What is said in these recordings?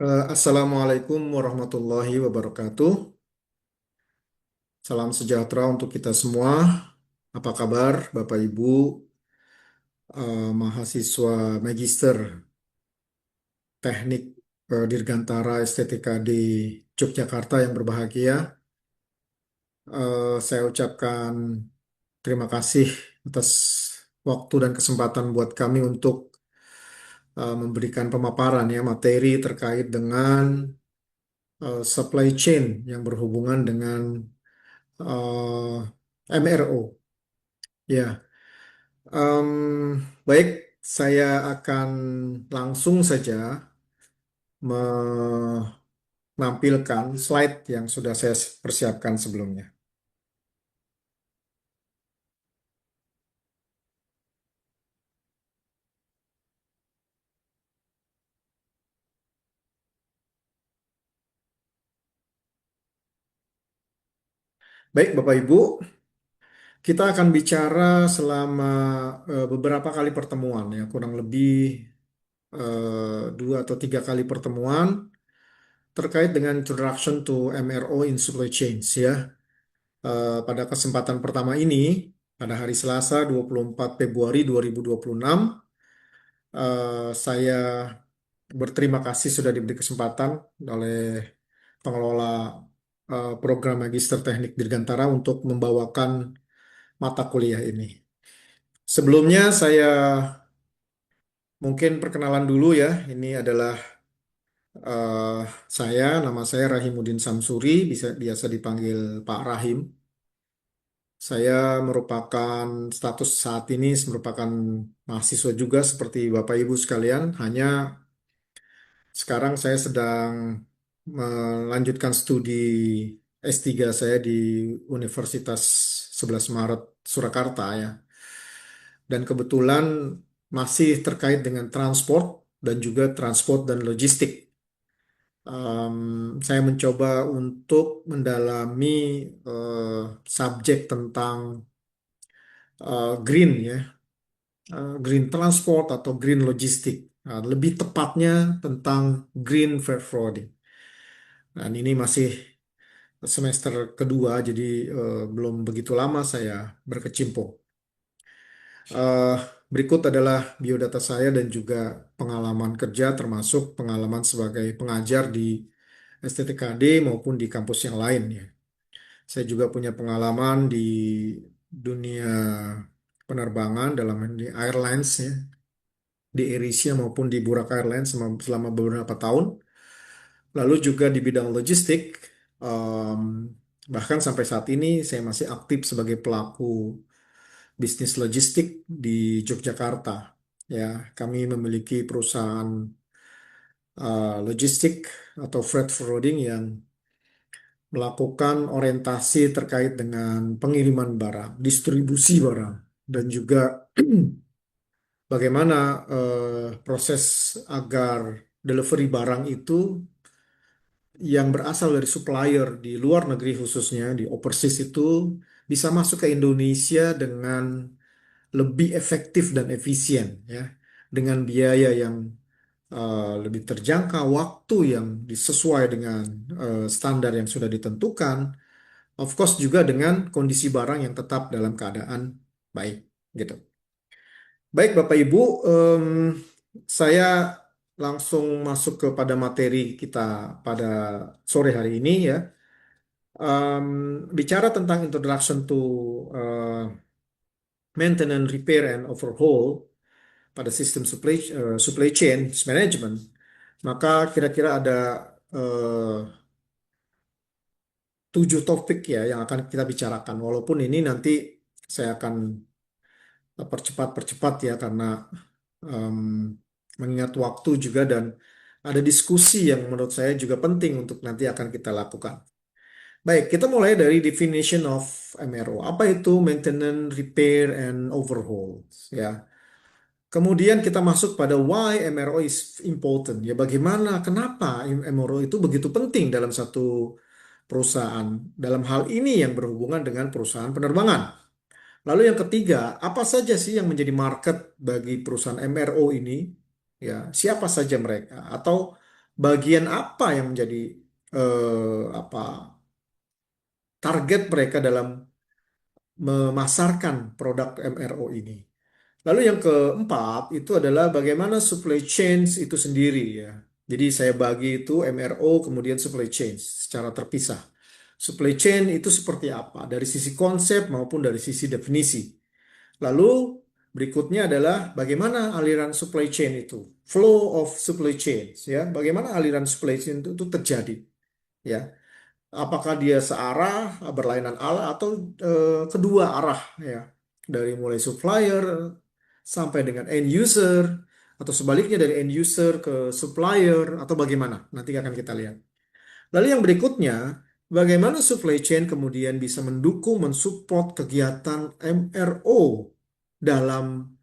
Assalamualaikum warahmatullahi wabarakatuh. Salam sejahtera untuk kita semua. Apa kabar, Bapak Ibu, mahasiswa Magister Teknik Dirgantara Estetika di Yogyakarta yang berbahagia? Saya ucapkan terima kasih atas waktu dan kesempatan buat kami untuk memberikan pemaparan ya materi terkait dengan supply chain yang berhubungan dengan MRO. Ya, baik, saya akan langsung saja menampilkan slide yang sudah saya persiapkan sebelumnya. Baik, Bapak Ibu, kita akan bicara selama beberapa kali pertemuan ya, kurang lebih 2 atau 3 kali pertemuan terkait dengan introduction to MRO in supply chains ya. Pada kesempatan pertama ini, pada hari Selasa 24 Februari 2026, saya berterima kasih sudah diberi kesempatan oleh pengelola program Magister Teknik Dirgantara untuk membawakan mata kuliah ini. Sebelumnya saya mungkin perkenalan dulu ya. Ini adalah eh, nama saya Rahimuddin Samsuri, bisa biasa dipanggil Pak Rahim. Saya merupakan status saat ini merupakan mahasiswa juga seperti Bapak Ibu sekalian, hanya sekarang saya sedang melanjutkan studi S3 saya di Universitas 11 Maret Surakarta ya. Dan kebetulan masih terkait dengan transport dan juga transport dan logistik. Saya mencoba untuk mendalami eh, subjek tentang green ya, green transport atau green logistik. Lebih tepatnya tentang green freight forwarding. Dan ini masih semester kedua, jadi belum begitu lama saya berkecimpung. Eh, Berikut adalah biodata saya dan juga pengalaman kerja, termasuk pengalaman sebagai pengajar di STTKD maupun di kampus yang lain ya. Saya juga punya pengalaman di dunia penerbangan dalam di airlines ya, di AirAsia maupun di Burak Airlines selama beberapa tahun. Lalu juga di bidang logistik, em, bahkan sampai saat ini saya masih aktif sebagai pelaku bisnis logistik di Yogyakarta. Ya, kami memiliki perusahaan logistik atau freight forwarding yang melakukan orientasi terkait dengan pengiriman barang, distribusi barang, dan juga bagaimana proses agar delivery barang itu yang berasal dari supplier di luar negeri khususnya di overseas itu bisa masuk ke Indonesia dengan lebih efektif dan efisien ya, dengan biaya yang lebih terjangkau, waktu yang sesuai dengan standar yang sudah ditentukan, of course juga dengan kondisi barang yang tetap dalam keadaan baik gitu. Baik Bapak Ibu, saya langsung masuk kepada materi kita pada sore hari ini ya. Bicara tentang introduction to uh, maintenance, repair, and overhaul pada sistem supply chain management, maka kira-kira ada eh, 7 topik ya yang akan kita bicarakan. Walaupun ini nanti saya akan percepat-percepat ya karena em, mengingat waktu juga dan ada diskusi yang menurut saya juga penting untuk nanti akan kita lakukan. Baik, kita mulai dari definition of MRO. Apa itu maintenance, repair, and overhaul? Ya. Kemudian kita masuk pada why MRO is important. Ya, bagaimana, kenapa MRO itu begitu penting dalam satu perusahaan. Dalam hal ini yang berhubungan dengan perusahaan penerbangan. Lalu yang ketiga, apa saja sih yang menjadi market bagi perusahaan MRO ini? Ya, siapa saja mereka? Atau bagian apa yang menjadi apa target mereka dalam memasarkan produk MRO ini. Lalu yang keempat itu adalah bagaimana supply chain itu sendiri ya. Jadi saya bagi itu MRO kemudian supply chain secara terpisah. Supply chain itu seperti apa? Dari sisi konsep maupun dari sisi definisi. Lalu berikutnya adalah bagaimana aliran supply chain itu, flow of supply chain ya. Bagaimana aliran supply chain itu terjadi ya. Apakah dia searah, berlainan arah atau kedua arah ya. Dari mulai supplier sampai dengan end user atau sebaliknya dari end user ke supplier atau bagaimana? Nanti akan kita lihat. Lalu yang berikutnya, bagaimana supply chain kemudian bisa mendukung, mensupport kegiatan MRO dalam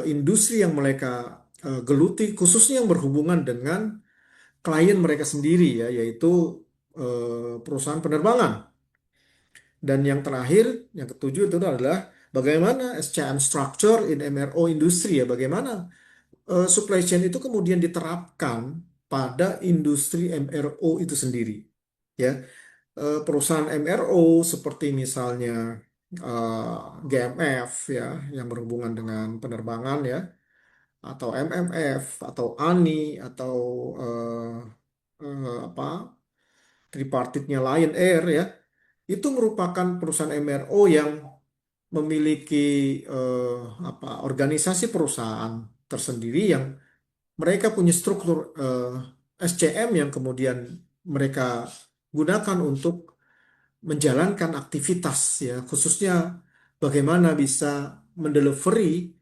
industri yang mereka geluti, khususnya yang berhubungan dengan klien mereka sendiri ya, yaitu perusahaan penerbangan. Dan yang terakhir, yang ketujuh itu adalah bagaimana SCM structure in MRO industri ya, bagaimana supply chain itu kemudian diterapkan pada industri MRO itu sendiri. Ya, perusahaan MRO seperti misalnya GMF ya, yang berhubungan dengan penerbangan ya, atau MMF atau ANI atau apa tripartitnya Lion Air ya, itu merupakan perusahaan MRO yang memiliki eh, organisasi perusahaan tersendiri yang mereka punya struktur SCM yang kemudian mereka gunakan untuk menjalankan aktivitas ya, khususnya bagaimana bisa mendelivery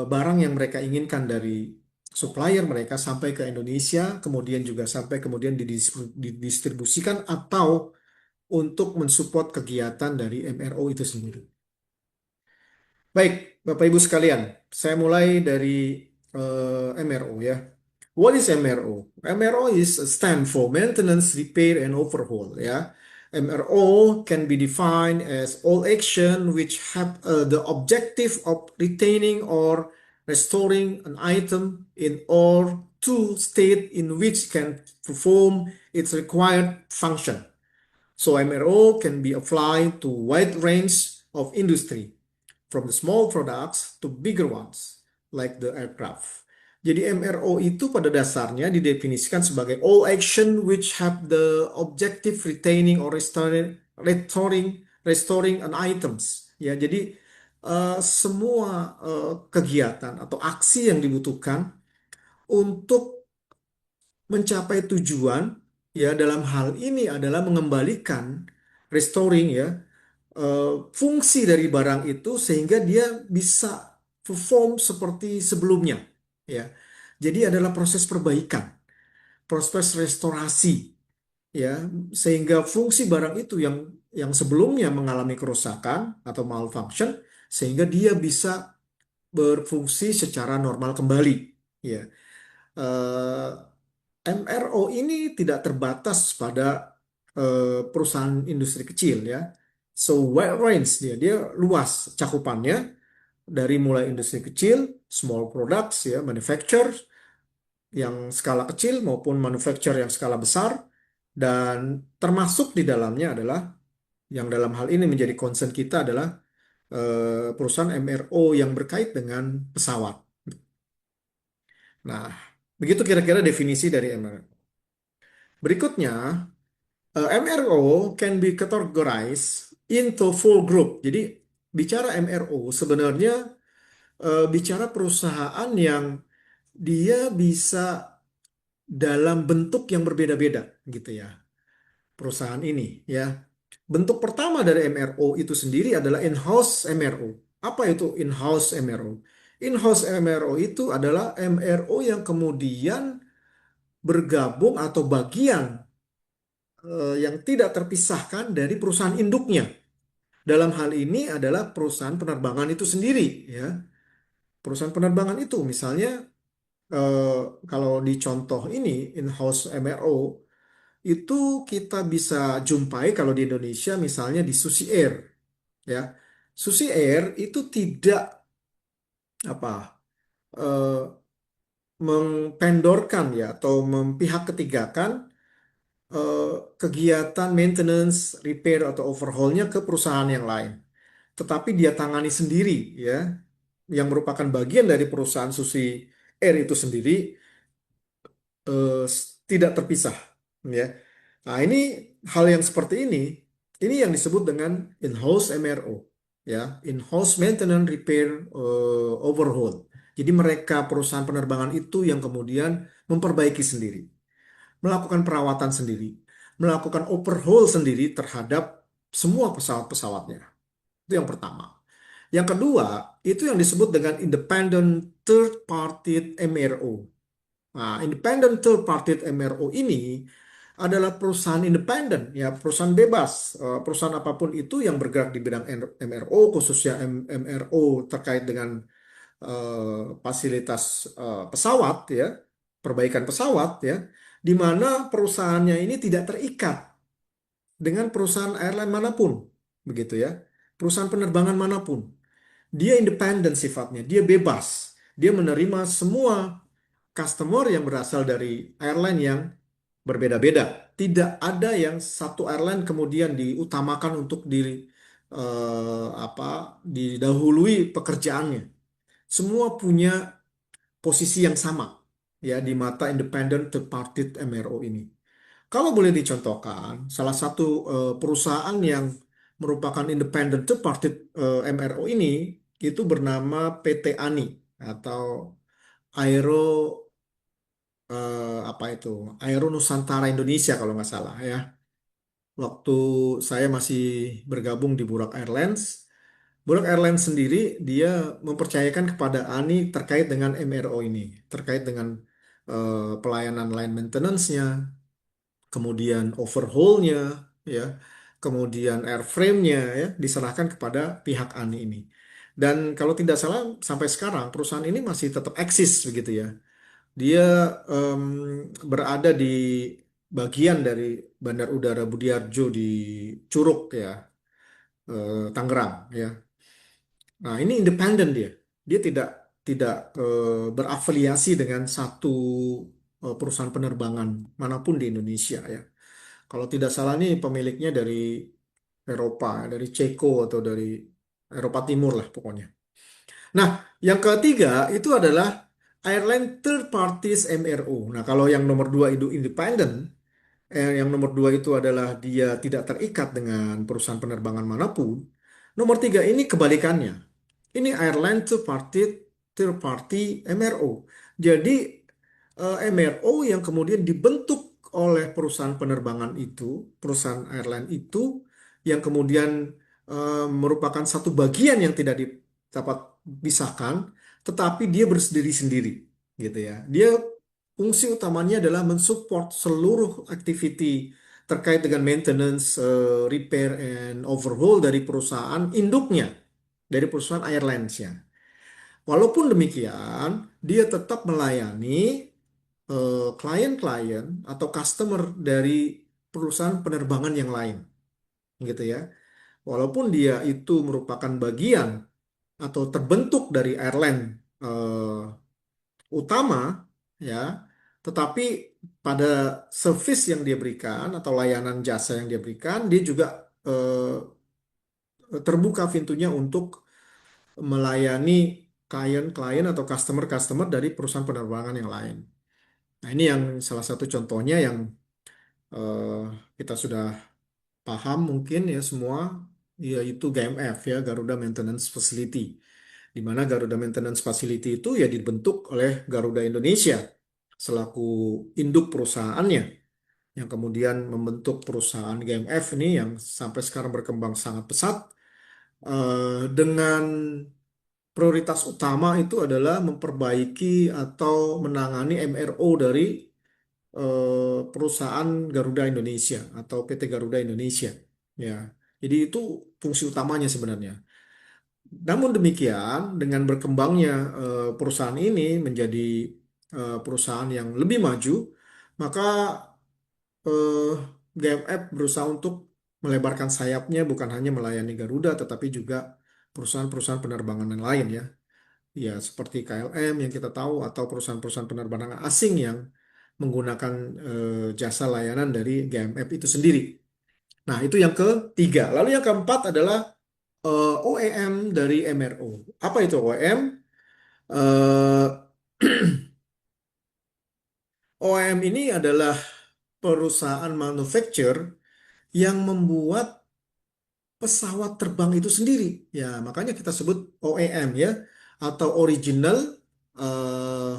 barang yang mereka inginkan dari supplier mereka sampai ke Indonesia, kemudian juga sampai kemudian didistribusikan atau untuk mensupport kegiatan dari MRO itu sendiri. Baik, Bapak Ibu sekalian, saya mulai dari MRO ya. What is MRO? MRO is a stand for maintenance, repair, and overhaul. Ya, MRO can be defined as all action which have the objective of retaining or restoring an item in or to state in which can perform its required function. So MRO can be applied to wide range of industry, from the small products to bigger ones, like the aircraft. Jadi MRO itu pada dasarnya didefinisikan sebagai all action which have the objective retaining or restoring an items. Ya, jadi semua kegiatan atau aksi yang dibutuhkan untuk mencapai tujuan ya dalam hal ini adalah mengembalikan restoring ya fungsi dari barang itu sehingga dia bisa perform seperti sebelumnya ya. Jadi adalah proses perbaikan, proses restorasi ya sehingga fungsi barang itu yang sebelumnya mengalami kerusakan atau malfunction sehingga dia bisa berfungsi secara normal kembali ya. Eh, MRO ini tidak terbatas pada perusahaan industri kecil ya. So wide range dia luas cakupannya dari mulai industri kecil, small products ya, manufacture yang skala kecil maupun manufacture yang skala besar dan termasuk di dalamnya adalah yang dalam hal ini menjadi concern kita adalah perusahaan MRO yang berkait dengan pesawat. Nah, begitu kira-kira definisi dari MRO. Berikutnya, MRO can be categorized into four group. Jadi bicara MRO sebenarnya bicara perusahaan yang dia bisa dalam bentuk yang berbeda-beda gitu ya. Perusahaan ini ya. Bentuk pertama dari MRO itu sendiri adalah in-house MRO. Apa itu in-house MRO? In-house MRO itu adalah MRO yang kemudian bergabung atau bagian yang tidak terpisahkan dari perusahaan induknya. Dalam hal ini adalah perusahaan penerbangan itu sendiri, ya. Perusahaan penerbangan itu, misalnya eh, kalau di contoh ini in-house MRO itu kita bisa jumpai kalau di Indonesia misalnya di Susi Air, ya. Susi Air itu tidak apa mempendorkan ya atau mempihak ketigakan eh, kegiatan maintenance, repair atau overhaulnya ke perusahaan yang lain. Tetapi dia tangani sendiri ya, yang merupakan bagian dari perusahaan Susi Air itu sendiri tidak terpisah ya. Nah, ini hal yang seperti ini yang disebut dengan in-house MRO ya, in-house maintenance repair overhaul. Jadi mereka perusahaan penerbangan itu yang kemudian memperbaiki sendiri, melakukan perawatan sendiri, melakukan overhaul sendiri terhadap semua pesawat-pesawatnya. Itu yang pertama. Yang kedua, itu yang disebut dengan independent third party MRO. Nah, independent third party MRO ini adalah perusahaan independen, ya perusahaan bebas, perusahaan apapun itu yang bergerak di bidang MRO, khususnya MRO terkait dengan fasilitas pesawat, ya, perbaikan pesawat, ya, di mana perusahaannya ini tidak terikat dengan perusahaan airline manapun, begitu ya, perusahaan penerbangan manapun. Dia independen sifatnya, dia bebas, dia menerima semua customer yang berasal dari airline yang berbeda-beda. Tidak ada yang satu airline kemudian diutamakan untuk didahului pekerjaannya. Semua punya posisi yang sama ya di mata independent third party MRO ini. Kalau boleh dicontohkan, salah satu perusahaan yang merupakan independent third party MRO ini itu bernama PT ANI atau Aero apa itu Aero Nusantara Indonesia kalau nggak salah ya. Waktu saya masih bergabung di Burak Airlines sendiri dia mempercayakan kepada Ani terkait dengan MRO ini, terkait dengan pelayanan line maintenance-nya, kemudian overhaul-nya, ya, kemudian airframe-nya ya diserahkan kepada pihak Ani ini. Dan kalau tidak salah sampai sekarang perusahaan ini masih tetap eksis begitu ya. Dia em, berada di bagian dari Bandar Udara Budiarjo di Curug ya, Tangerang ya. Nah, ini independen dia. Dia tidak berafiliasi dengan satu perusahaan penerbangan manapun di Indonesia ya. Kalau tidak salah nih pemiliknya dari Eropa, dari Ceko atau dari Eropa Timur lah pokoknya. Nah, yang ketiga itu adalah airline third parties MRO. Nah, kalau yang nomor dua itu independen, yang nomor dua itu adalah dia tidak terikat dengan perusahaan penerbangan manapun. Nomor tiga ini kebalikannya. Ini airline third party MRO. Jadi MRO yang kemudian dibentuk oleh perusahaan penerbangan itu, perusahaan airline itu, yang kemudian merupakan satu bagian yang tidak dapat pisahkan, tetapi dia berdiri sendiri, gitu ya. Dia fungsi utamanya adalah mensupport seluruh aktiviti terkait dengan maintenance, repair, and overhaul dari perusahaan induknya, dari perusahaan airlines-nya. Walaupun demikian, dia tetap melayani klien-klien atau customer dari perusahaan penerbangan yang lain, gitu ya. Walaupun dia itu merupakan bagian atau terbentuk dari airline utama, ya, tetapi pada service yang dia berikan atau layanan jasa yang dia berikan, dia juga terbuka pintunya untuk melayani klien-klien atau customer-customer dari perusahaan penerbangan yang lain. Nah, ini yang salah satu contohnya yang eh, kita sudah paham mungkin ya semua, yaitu GMF ya, Garuda Maintenance Facility. Di mana Garuda Maintenance Facility itu ya dibentuk oleh Garuda Indonesia selaku induk perusahaannya yang kemudian membentuk perusahaan GMF ini yang sampai sekarang berkembang sangat pesat dengan prioritas utama itu adalah memperbaiki atau menangani MRO dari perusahaan Garuda Indonesia atau PT Garuda Indonesia. Ya, jadi itu fungsi utamanya sebenarnya. Namun demikian, dengan berkembangnya perusahaan ini menjadi perusahaan yang lebih maju, maka eh, GMF berusaha untuk melebarkan sayapnya bukan hanya melayani Garuda, tetapi juga perusahaan-perusahaan penerbangan yang lain ya. ya seperti KLM yang kita tahu atau perusahaan-perusahaan penerbangan asing yang menggunakan jasa layanan dari GMF itu sendiri. Nah, itu yang ketiga. Lalu yang keempat adalah OEM dari MRO. Apa itu OEM? Eh, OEM ini adalah perusahaan manufacturer yang membuat pesawat terbang itu sendiri. Ya, makanya kita sebut OEM ya, atau Original eh,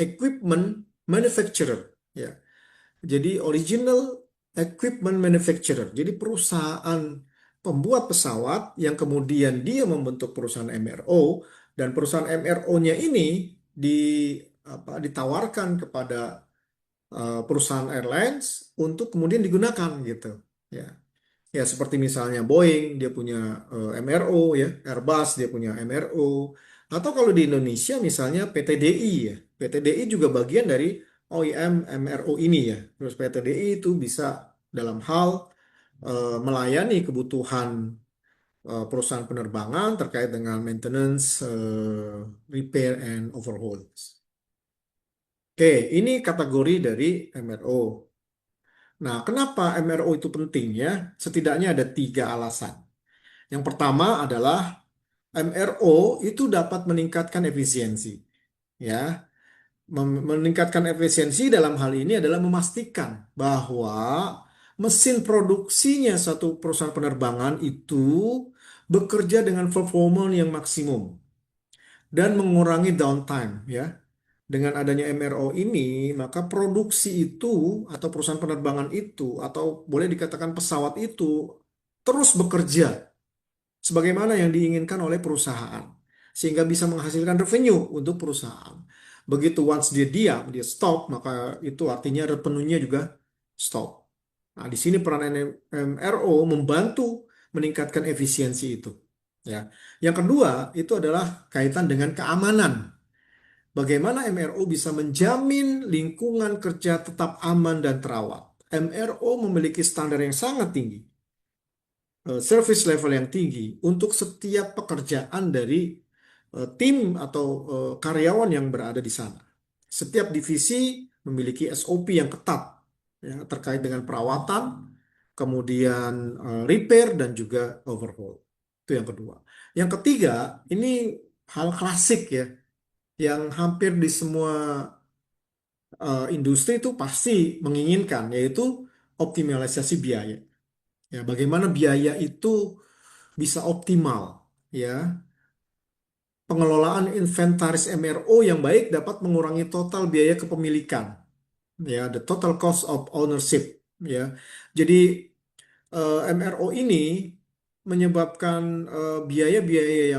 Equipment Manufacturer. Ya, jadi Original Equipment Manufacturer. Jadi perusahaan pembuat pesawat yang kemudian dia membentuk perusahaan MRO dan perusahaan MRO-nya ini di ditawarkan kepada perusahaan airlines untuk kemudian digunakan gitu. Ya. Ya, seperti misalnya Boeing, dia punya MRO, ya, Airbus, dia punya MRO. Atau kalau di Indonesia misalnya PTDI, ya. PTDI juga bagian dari OEM MRO ini ya. Terus PTDI itu bisa dalam hal melayani kebutuhan perusahaan penerbangan terkait dengan maintenance, repair, and overhaul. Oke, ini kategori dari MRO. Nah, kenapa MRO itu penting ya? Setidaknya ada tiga alasan. Yang pertama adalah MRO itu dapat meningkatkan efisiensi. Ya, meningkatkan efisiensi dalam hal ini adalah memastikan bahwa mesin produksinya satu perusahaan penerbangan itu bekerja dengan performa yang maksimum dan mengurangi downtime ya. Dengan adanya MRO ini, maka produksi itu atau perusahaan penerbangan itu atau boleh dikatakan pesawat itu terus bekerja sebagaimana yang diinginkan oleh perusahaan sehingga bisa menghasilkan revenue untuk perusahaan. Begitu once dia diam, dia stop, maka itu artinya revenue-nya juga stop. Nah, di sini peran MRO membantu meningkatkan efisiensi itu. Ya. Yang kedua, itu adalah kaitan dengan keamanan. Bagaimana MRO bisa menjamin lingkungan kerja tetap aman dan terawat? MRO memiliki standar yang sangat tinggi, service level yang tinggi untuk setiap pekerjaan dari tim atau karyawan yang berada di sana. Setiap divisi memiliki SOP yang ketat ya, terkait dengan perawatan, kemudian repair dan juga overhaul. Itu yang kedua. Yang ketiga, ini hal klasik ya, yang hampir di semua industri itu pasti menginginkan, yaitu optimalisasi biaya. Ya, bagaimana biaya itu bisa optimal, ya. Pengelolaan inventaris MRO yang baik dapat mengurangi total biaya kepemilikan, ya, the total cost of ownership, ya. Jadi MRO ini menyebabkan biaya-biaya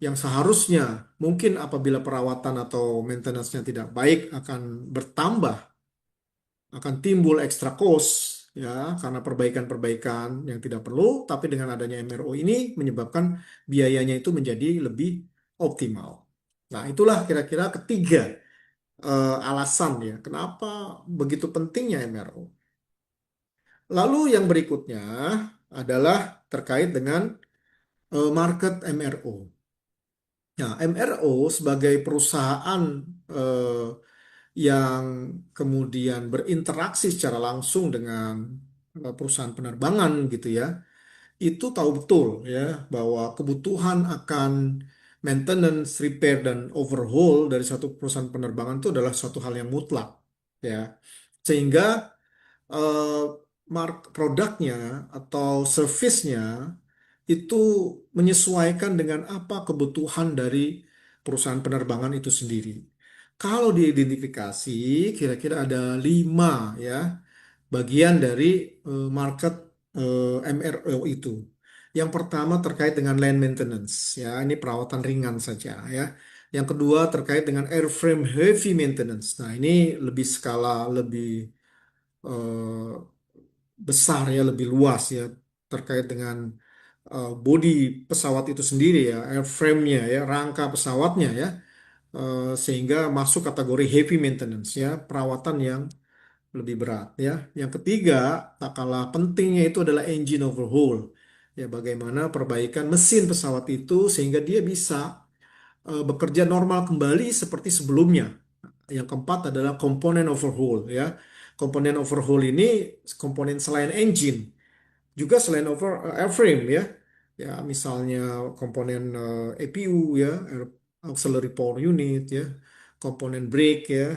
yang seharusnya mungkin apabila perawatan atau maintenance-nya tidak baik akan bertambah, akan timbul extra cost ya karena perbaikan-perbaikan yang tidak perlu, tapi dengan adanya MRO ini menyebabkan biayanya itu menjadi lebih optimal. Nah, itulah kira-kira ketiga alasan ya kenapa begitu pentingnya MRO. Lalu yang berikutnya adalah terkait dengan market MRO. Nah, MRO sebagai perusahaan eh, yang kemudian berinteraksi secara langsung dengan perusahaan penerbangan gitu ya, itu tahu betul ya bahwa kebutuhan akan maintenance, repair dan overhaul dari satu perusahaan penerbangan itu adalah suatu hal yang mutlak ya. Sehingga eh, produknya atau servicenya itu menyesuaikan dengan apa kebutuhan dari perusahaan penerbangan itu sendiri. Kalau diidentifikasi, kira-kira ada 5 ya bagian dari market MRO itu. Yang pertama terkait dengan land maintenance, ya ini perawatan ringan saja ya. Yang kedua terkait dengan airframe heavy maintenance. Nah ini lebih skala lebih eh, besar ya, lebih luas ya terkait dengan bodi pesawat itu sendiri ya, airframe-nya ya, rangka pesawatnya ya, sehingga masuk kategori heavy maintenance ya, perawatan yang lebih berat ya. Yang ketiga, tak kalah pentingnya itu adalah engine overhaul. ya bagaimana perbaikan mesin pesawat itu sehingga dia bisa bekerja normal kembali seperti sebelumnya. Yang keempat adalah komponen overhaul ya. Komponen overhaul ini komponen selain engine, juga selain airframe ya. Ya misalnya komponen APU ya, auxiliary power unit ya, komponen brake ya,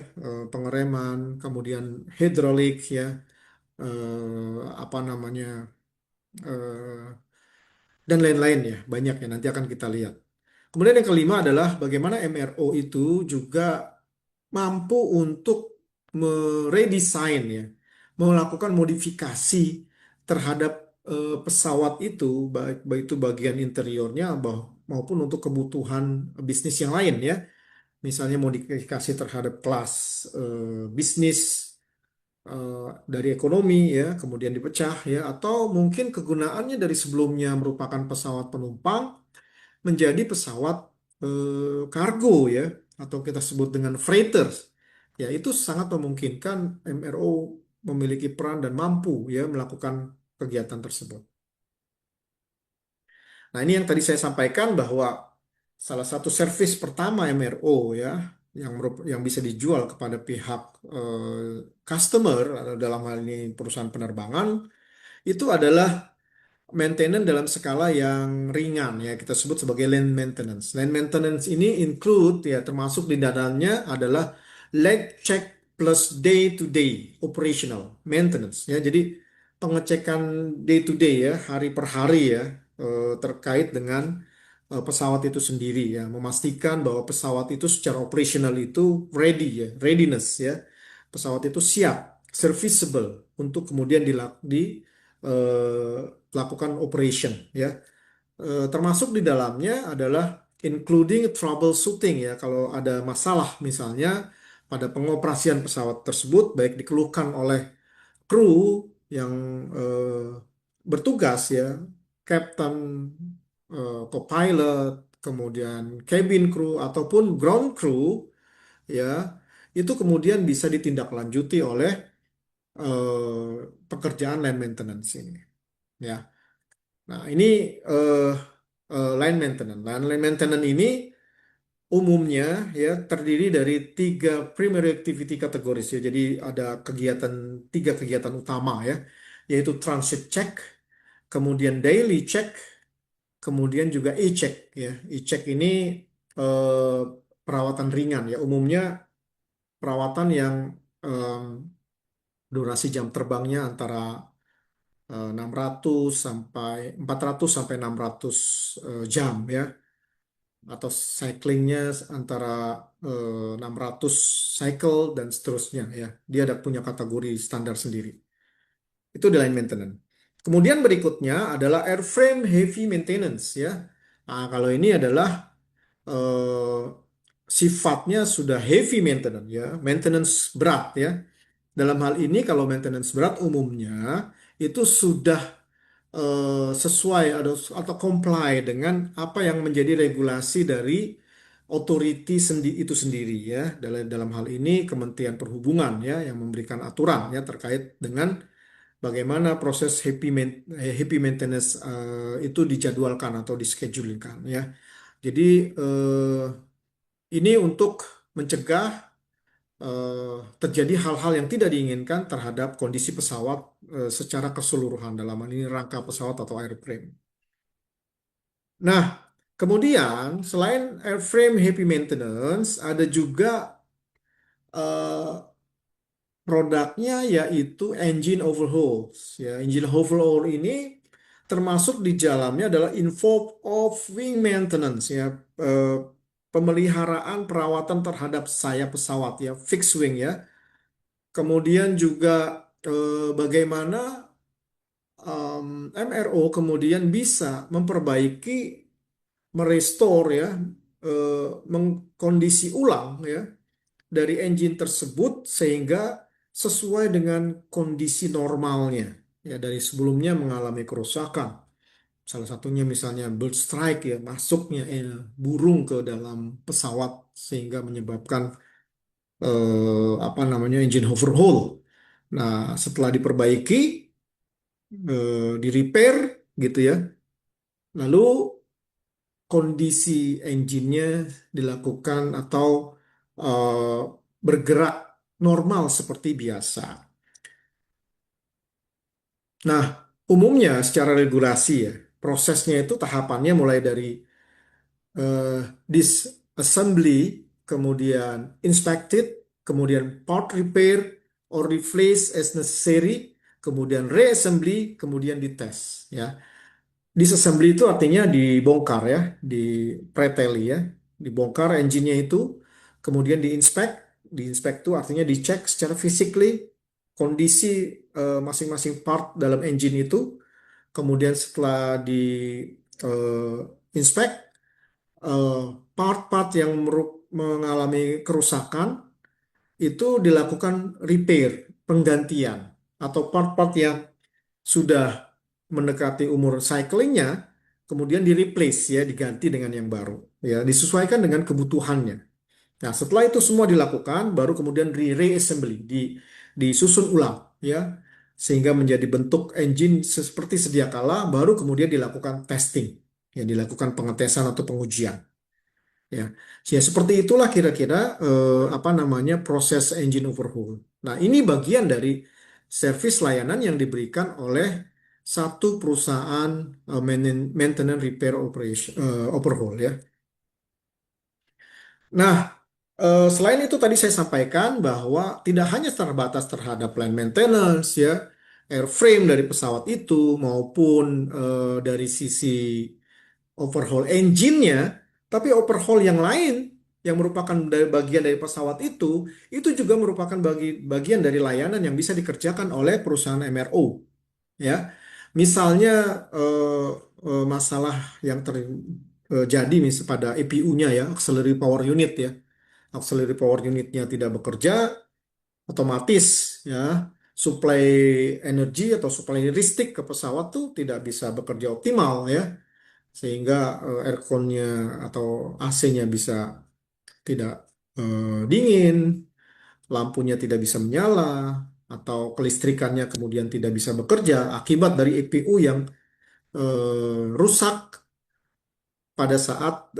pengereman, kemudian hidrolik ya, apa namanya eh, dan lain-lain ya, banyak ya nanti akan kita lihat. Kemudian yang kelima adalah bagaimana MRO itu juga mampu untuk meredesain ya, melakukan modifikasi terhadap pesawat itu, baik baik itu bagian interiornya maupun untuk kebutuhan bisnis yang lain ya. Misalnya modifikasi terhadap kelas bisnis dari ekonomi ya, kemudian dipecah ya, atau mungkin kegunaannya dari sebelumnya merupakan pesawat penumpang menjadi pesawat kargo ya, atau kita sebut dengan freighters. Ya, itu sangat memungkinkan MRO memiliki peran dan mampu ya melakukan kegiatan tersebut. Nah, ini yang tadi saya sampaikan bahwa salah satu service pertama MRO ya yang bisa dijual kepada pihak customer dalam hal ini perusahaan penerbangan itu adalah maintenance dalam skala yang ringan ya kita sebut sebagai land maintenance. Land maintenance ini include ya termasuk di dalamnya adalah leg check plus day to day operational maintenance ya. Jadi pengecekan day to day ya hari per hari ya terkait dengan pesawat itu sendiri ya memastikan bahwa pesawat itu secara operasional itu ready ya readiness ya pesawat itu siap serviceable untuk kemudian lakukan operation ya. Termasuk di dalamnya adalah including troubleshooting ya kalau ada masalah misalnya pada pengoperasian pesawat tersebut baik dikeluhkan oleh kru yang bertugas ya captain, co-pilot, kemudian cabin crew ataupun ground crew ya itu kemudian bisa ditindaklanjuti oleh pekerjaan land maintenance ini ya. Nah, ini eh, line maintenance. Line maintenance ini umumnya ya terdiri dari tiga primary activity kategoris ya. Jadi ada tiga kegiatan utama ya, yaitu transit check, kemudian daily check, kemudian juga e-check ya. E-check ini eh, perawatan ringan ya. Umumnya perawatan yang em, durasi jam terbangnya antara 600 sampai 400 sampai 600 jam ya atau cyclingnya antara 600 cycle dan seterusnya ya dia ada punya kategori standar sendiri itu di line maintenance. Kemudian berikutnya adalah airframe heavy maintenance ya. Nah, kalau ini adalah eh, sifatnya sudah heavy maintenance ya maintenance berat ya. Dalam hal ini kalau maintenance berat umumnya itu sudah sesuai atau comply dengan apa yang menjadi regulasi dari itu sendiri ya. Dalam hal ini Kementerian Perhubungan ya yang memberikan aturan ya terkait dengan bagaimana proses happy maintenance itu dijadwalkan atau dischedulingkan ya. Jadi ini untuk mencegah terjadi hal-hal yang tidak diinginkan terhadap kondisi pesawat secara keseluruhan dalam hal ini rangka pesawat atau airframe. Nah, kemudian selain airframe heavy maintenance, ada juga eh, produknya yaitu engine overhauls. Ya, engine overhaul ini termasuk di dalamnya adalah involved of wing maintenance ya, eh, pemeliharaan perawatan terhadap sayap pesawat ya, fixed wing ya. Kemudian juga bagaimana MRO kemudian bisa memperbaiki, merestore ya, mengkondisi ulang ya dari engine tersebut sehingga sesuai dengan kondisi normalnya ya dari sebelumnya mengalami kerusakan. Salah satunya misalnya bird strike ya masuknya burung ke dalam pesawat sehingga menyebabkan apa namanya engine overhaul. Nah, setelah diperbaiki, di repair gitu ya. Lalu kondisi engine-nya dilakukan atau eh, bergerak normal seperti biasa. Nah, umumnya secara regulasi ya, prosesnya itu tahapannya mulai dari eh, disassembly, kemudian inspected, kemudian part repair or replace as necessary, kemudian reassembly, kemudian dites ya. Disassembly itu artinya dibongkar ya, dipreteli ya, dibongkar engine-nya itu, kemudian diinspect itu artinya dicek secara physically kondisi masing-masing part dalam engine itu, kemudian setelah di inspect eh, part-part yang mengalami kerusakan itu dilakukan repair, penggantian, atau part-part yang sudah mendekati umur cyclingnya, kemudian di replace ya, diganti dengan yang baru, ya, disesuaikan dengan kebutuhannya. Nah, setelah itu semua dilakukan, baru kemudian di reassembly, disusun ulang, ya, sehingga menjadi bentuk engine seperti sedia kala, baru kemudian dilakukan testing, ya, dilakukan pengetesan atau pengujian. Ya, ya seperti itulah kira-kira apa namanya proses engine overhaul. Nah, ini bagian dari servis layanan yang diberikan oleh satu perusahaan maintenance repair operation overhaul ya. Nah, selain itu tadi saya sampaikan bahwa tidak hanya terbatas terhadap line maintenance ya, airframe dari pesawat itu maupun dari sisi overhaul engine-nya, tapi overhaul yang lain yang merupakan bagian dari pesawat itu juga merupakan bagian dari layanan yang bisa dikerjakan oleh perusahaan MRO, ya. Misalnya eh, masalah yang terjadi pada EPU-nya ya, auxiliary power unit ya. Auxiliary power unitnya tidak bekerja, otomatis ya suplai energi atau suplai listrik ke pesawat tuh tidak bisa bekerja optimal ya, sehingga aircon-nya atau AC-nya bisa tidak dingin, lampunya tidak bisa menyala, atau kelistrikannya kemudian tidak bisa bekerja akibat dari EPU yang rusak pada saat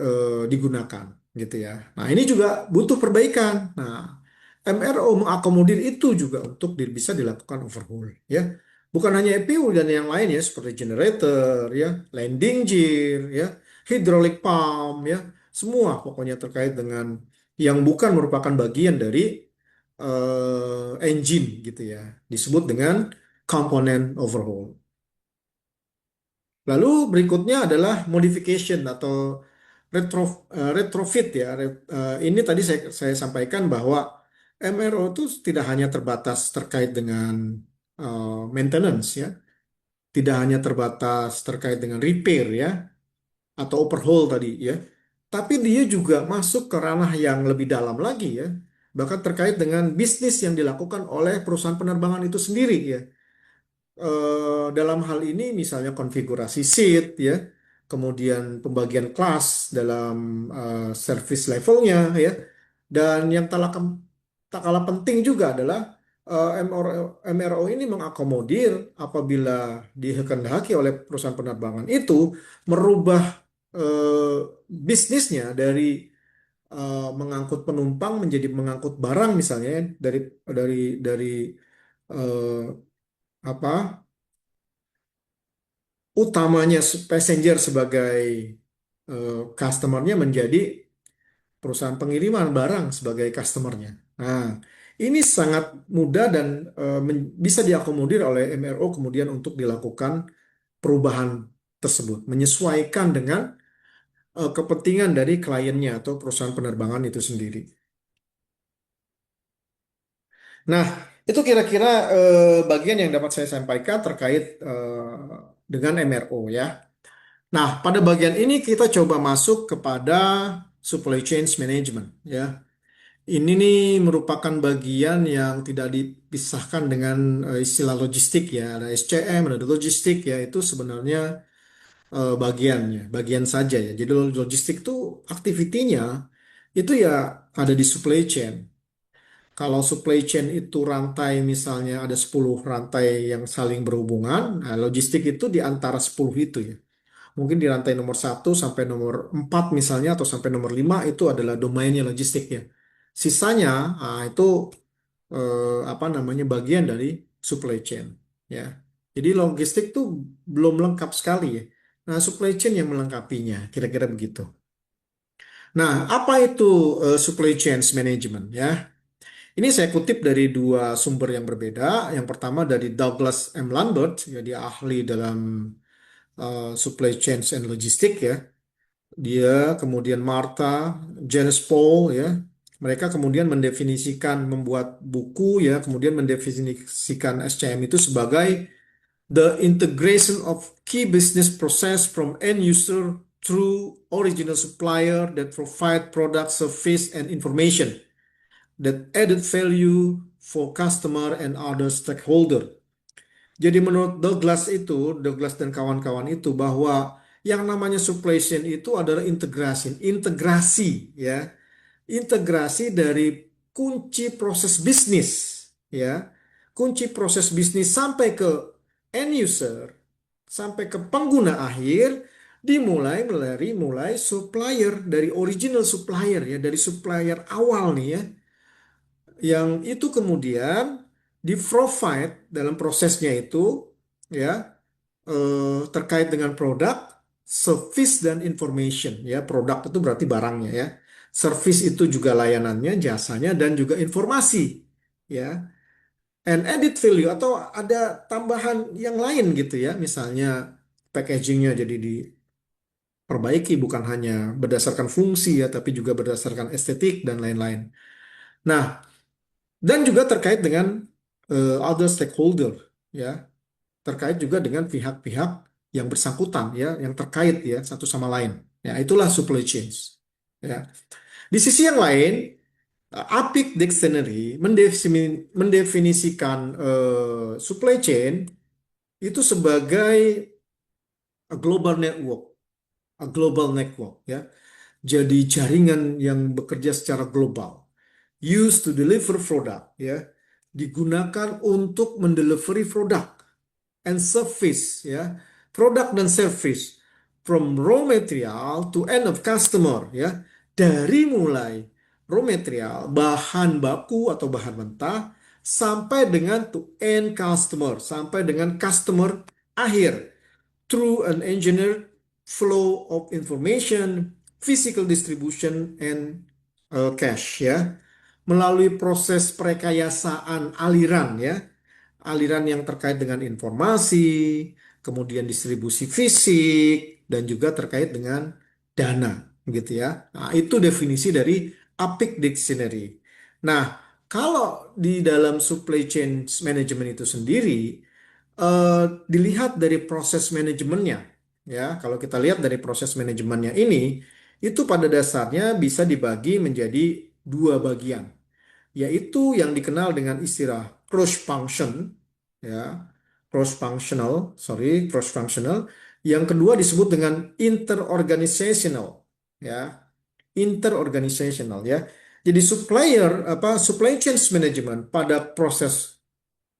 digunakan gitu ya. Nah, ini juga butuh perbaikan. Nah, MRO mengakomodir itu juga untuk bisa dilakukan overhaul ya. Bukan hanya EPU dan yang lain ya seperti generator ya, landing gear ya, hydraulic pump ya, semua pokoknya terkait dengan yang bukan merupakan bagian dari engine gitu ya. Disebut dengan component overhaul. Lalu berikutnya adalah modification atau retrofit ya. Ini tadi saya sampaikan bahwa MRO itu tidak hanya terbatas terkait dengan maintenance ya, tidak hanya terbatas terkait dengan repair ya atau overhaul tadi ya, tapi dia juga masuk ke ranah yang lebih dalam lagi ya, bahkan terkait dengan bisnis yang dilakukan oleh perusahaan penerbangan itu sendiri ya. Dalam hal ini misalnya konfigurasi seat ya, kemudian pembagian kelas dalam service levelnya ya, dan yang tak kalah penting juga adalah MRO ini mengakomodir apabila dikehendaki oleh perusahaan penerbangan itu merubah eh, bisnisnya dari mengangkut penumpang menjadi mengangkut barang misalnya ya, dari eh, apa utamanya passenger sebagai customernya menjadi perusahaan pengiriman barang sebagai customernya. Nah, ini sangat mudah dan bisa diakomodir oleh MRO kemudian untuk dilakukan perubahan tersebut, menyesuaikan dengan kepentingan dari kliennya atau perusahaan penerbangan itu sendiri. Nah, itu kira-kira bagian yang dapat saya sampaikan terkait dengan MRO ya. Nah, pada bagian ini kita coba masuk kepada supply chain management ya. Ini nih merupakan bagian yang tidak dipisahkan dengan istilah logistik ya. Ada SCM, ada logistik ya. Itu sebenarnya bagiannya, bagian saja ya. Jadi logistik itu aktivitinya itu ya ada di supply chain. Kalau supply chain itu rantai misalnya ada 10 rantai yang saling berhubungan, nah logistik itu di antara 10 itu ya. mungkin di rantai nomor 1 sampai nomor 4 misalnya, atau sampai nomor 5 itu adalah domainnya logistik ya. Sisanya itu apa namanya, bagian dari supply chain ya. Jadi logistik tuh belum lengkap sekali ya. Nah, supply chain yang melengkapinya, kira-kira begitu. Nah, apa itu supply chain management ya? Ini saya kutip dari dua sumber yang berbeda. Yang pertama dari Douglas M. Lambert, ya dia ahli dalam supply chain and logistik ya. Dia kemudian Martha, Janice Paul ya. Mereka kemudian mendefinisikan, membuat buku ya, kemudian mendefinisikan SCM itu sebagai the integration of key business process from end user through original supplier that provide product, service, and information that added value for customer and other stakeholder. Jadi menurut Douglas dan kawan-kawan itu bahwa yang namanya supply chain itu adalah integrasi ya, integrasi dari kunci proses bisnis ya, kunci proses bisnis sampai ke end user, sampai ke pengguna akhir, dimulai mulai supplier, dari original supplier ya, dari supplier awal nih ya, yang itu kemudian di-provide dalam prosesnya itu ya, terkait dengan produk, service, dan information ya. Produk itu berarti barangnya ya. Service itu juga layanannya, jasanya, dan juga informasi ya. And added value atau ada tambahan yang lain gitu ya. Misalnya packagingnya jadi diperbaiki, bukan hanya berdasarkan fungsi ya, tapi juga berdasarkan estetik dan lain-lain. Nah, dan juga terkait dengan other stakeholder ya, terkait juga dengan pihak-pihak yang bersangkutan ya, yang terkait ya satu sama lain. Ya, itulah supply chains. Ya. Di sisi yang lain, Appic Dictionary mendefinisikan supply chain itu sebagai a global network, ya. Jadi jaringan yang bekerja secara global, used to deliver product ya, digunakan untuk mendelivery produk and service ya, produk dan service from raw material to end of customer ya, dari mulai raw material, bahan baku atau bahan mentah, sampai dengan to end customer, sampai dengan customer akhir, through an engineered flow of information, physical distribution, and cash ya, melalui proses perekayasaan aliran ya, aliran yang terkait dengan informasi, kemudian distribusi fisik, dan juga terkait dengan dana, gitu ya. Nah, itu definisi dari Appic Dictionary. Nah, kalau di dalam supply chain management itu sendiri, dilihat dari proses manajemennya, ya. Kalau kita lihat dari proses manajemennya ini, itu pada dasarnya bisa dibagi menjadi dua bagian, yaitu yang dikenal dengan istilah cross function ya, cross functional. Yang kedua disebut dengan interorganizational ya, interorganizational ya. Jadi supply chain management pada proses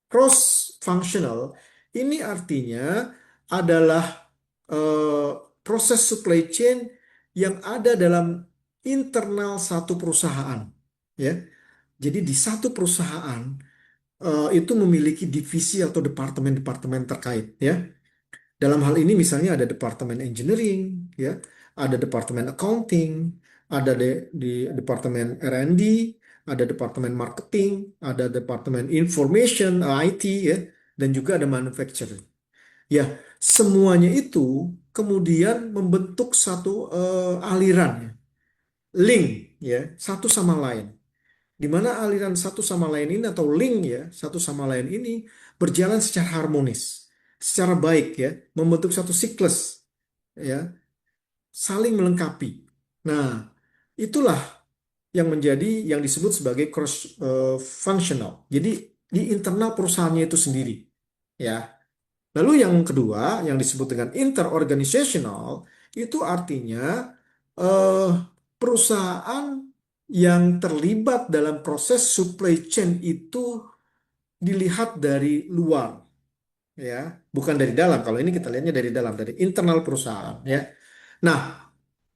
cross functional ini artinya adalah eh, proses supply chain yang ada dalam internal satu perusahaan ya. Jadi di satu perusahaan itu memiliki divisi atau departemen-departemen terkait ya. Dalam hal ini misalnya ada departemen engineering ya, ada departemen accounting, ada di departemen R&D, ada departemen marketing, ada departemen information IT ya, dan juga ada manufacturing. Ya, semuanya itu kemudian membentuk satu aliran ya, link ya, satu sama lain, di mana aliran satu sama lain ini atau link ya, satu sama lain ini berjalan secara harmonis, secara baik ya, membentuk satu siklus ya, saling melengkapi. Nah, itulah yang menjadi yang disebut sebagai cross functional. Jadi di internal perusahaannya itu sendiri ya. Lalu yang kedua yang disebut dengan interorganizational itu artinya eh, perusahaan yang terlibat dalam proses supply chain itu dilihat dari luar ya, bukan dari dalam. Kalau ini kita lihatnya dari dalam, dari internal perusahaan, ya. Nah,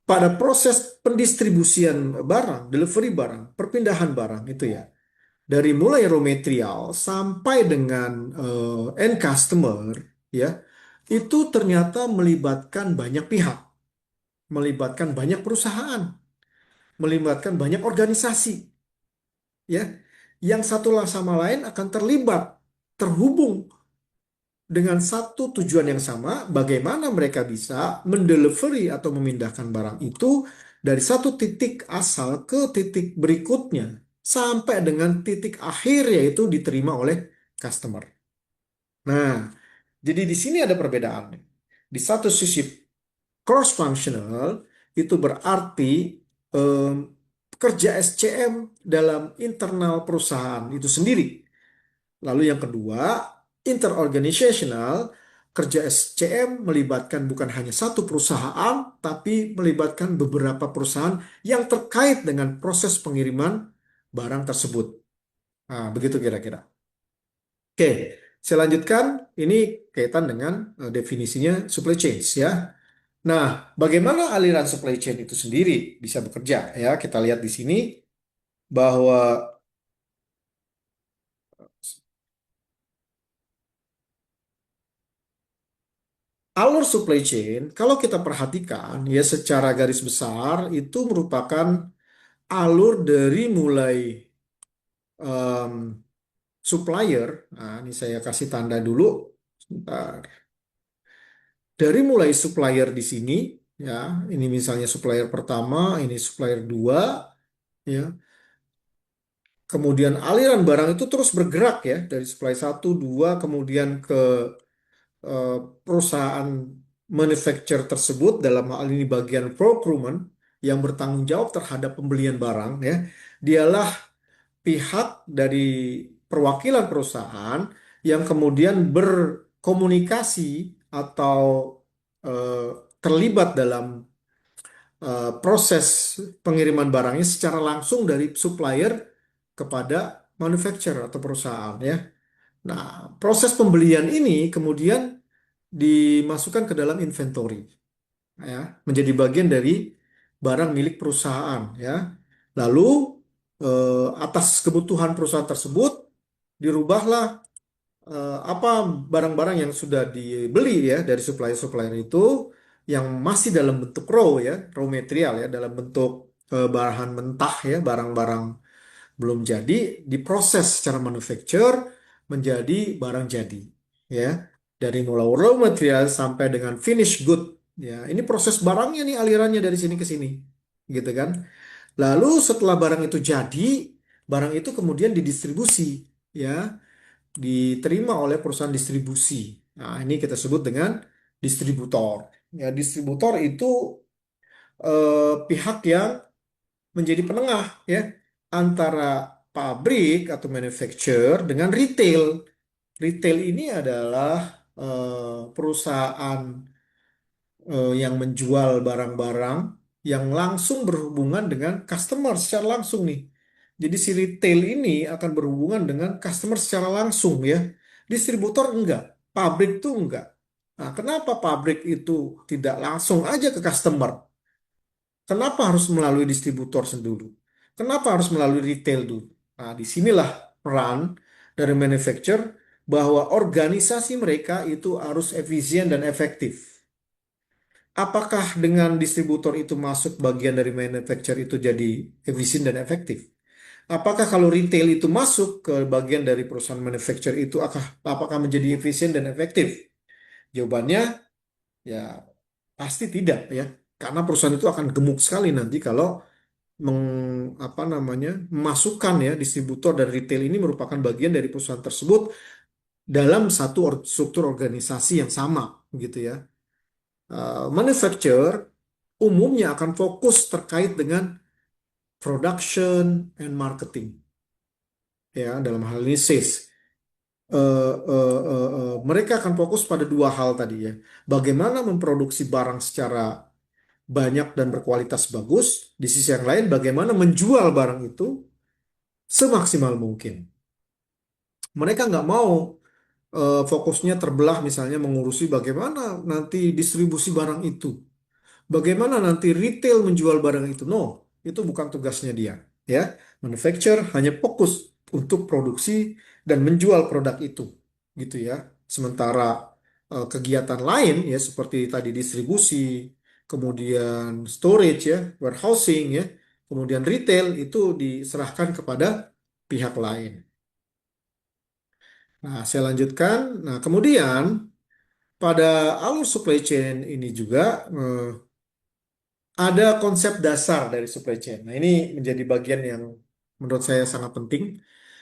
pada proses pendistribusian barang, delivery barang, perpindahan barang itu ya, dari mulai raw material sampai dengan end customer, ya, itu ternyata melibatkan banyak pihak, melibatkan banyak perusahaan, melibatkan banyak organisasi, ya, yang satu sama lain akan terlibat, terhubung dengan satu tujuan yang sama, bagaimana mereka bisa mendelivery atau memindahkan barang itu dari satu titik asal ke titik berikutnya sampai dengan titik akhir yaitu diterima oleh customer. Nah, jadi di sini ada perbedaan. Di satu sisi cross functional itu berarti em, kerja SCM dalam internal perusahaan itu sendiri. Lalu yang kedua, interorganizational, kerja SCM melibatkan bukan hanya satu perusahaan, tapi melibatkan beberapa perusahaan yang terkait dengan proses pengiriman barang tersebut. Nah, begitu kira-kira. Oke, saya lanjutkan. Ini kaitan dengan definisinya supply chain ya. Nah, bagaimana aliran supply chain itu sendiri bisa bekerja ya? Kita lihat di sini bahwa alur supply chain, kalau kita perhatikan ya secara garis besar itu merupakan alur dari mulai em, supplier. Nah, ini saya kasih tanda dulu. Sebentar. Dari mulai supplier di sini, ya, ini misalnya supplier pertama, ini supplier dua, ya. Kemudian aliran barang itu terus bergerak ya dari supply satu, dua, kemudian ke eh, perusahaan manufacturer tersebut dalam hal ini bagian procurement yang bertanggung jawab terhadap pembelian barang ya, dialah pihak dari perwakilan perusahaan yang kemudian berkomunikasi atau eh, terlibat dalam proses pengiriman barangnya secara langsung dari supplier kepada manufacturer atau perusahaan ya. Nah, proses pembelian ini kemudian dimasukkan ke dalam inventory ya, menjadi bagian dari barang milik perusahaan ya. Lalu atas kebutuhan perusahaan tersebut dirubahlah apa barang-barang yang sudah dibeli ya dari supplier-supplier itu yang masih dalam bentuk raw material ya, dalam bentuk bahan mentah ya, barang-barang belum jadi diproses secara manufacture menjadi barang jadi ya, dari mulai raw material sampai dengan finish good ya, ini proses barangnya nih alirannya dari sini ke sini gitu kan. Lalu setelah barang itu jadi, barang itu kemudian didistribusi ya, diterima oleh perusahaan distribusi. Nah, ini kita sebut dengan distributor ya. Distributor itu pihak yang menjadi penengah ya antara pabrik atau manufacturer dengan retail. Retail ini adalah perusahaan yang menjual barang-barang yang langsung berhubungan dengan customer secara langsung nih. Jadi si retail ini akan berhubungan dengan customer secara langsung ya. Distributor enggak, pabrik tuh enggak. Nah, kenapa pabrik itu tidak langsung aja ke customer? Kenapa harus melalui distributor dulu? Kenapa harus melalui retail dulu? Nah, disinilah peran dari manufacturer bahwa organisasi mereka itu harus efisien dan efektif. Apakah dengan distributor itu masuk bagian dari manufacturer itu jadi efisien dan efektif? Apakah kalau retail itu masuk ke bagian dari perusahaan manufacturer itu apakah menjadi efisien dan efektif? Jawabannya ya pasti tidak ya. Karena perusahaan itu akan gemuk sekali nanti kalau apa namanya memasukkan ya distributor dan retail ini merupakan bagian dari perusahaan tersebut dalam satu struktur organisasi yang sama gitu ya. Manufacturer umumnya akan fokus terkait dengan production and marketing ya, dalam hal ini sales. Mereka akan fokus pada dua hal tadi ya, bagaimana memproduksi barang secara banyak dan berkualitas bagus, di sisi yang lain bagaimana menjual barang itu semaksimal mungkin. Mereka nggak mau fokusnya terbelah misalnya mengurusi bagaimana nanti distribusi barang itu. Bagaimana nanti retail menjual barang itu? No, itu bukan tugasnya dia. Ya, manufacturer hanya fokus untuk produksi dan menjual produk itu, gitu ya. Sementara kegiatan lain ya seperti tadi distribusi, kemudian storage ya, warehousing ya, kemudian retail itu diserahkan kepada pihak lain. Nah, saya lanjutkan. Nah, kemudian pada alur supply chain ini juga ada konsep dasar dari supply chain. Nah, ini menjadi bagian yang menurut saya sangat penting.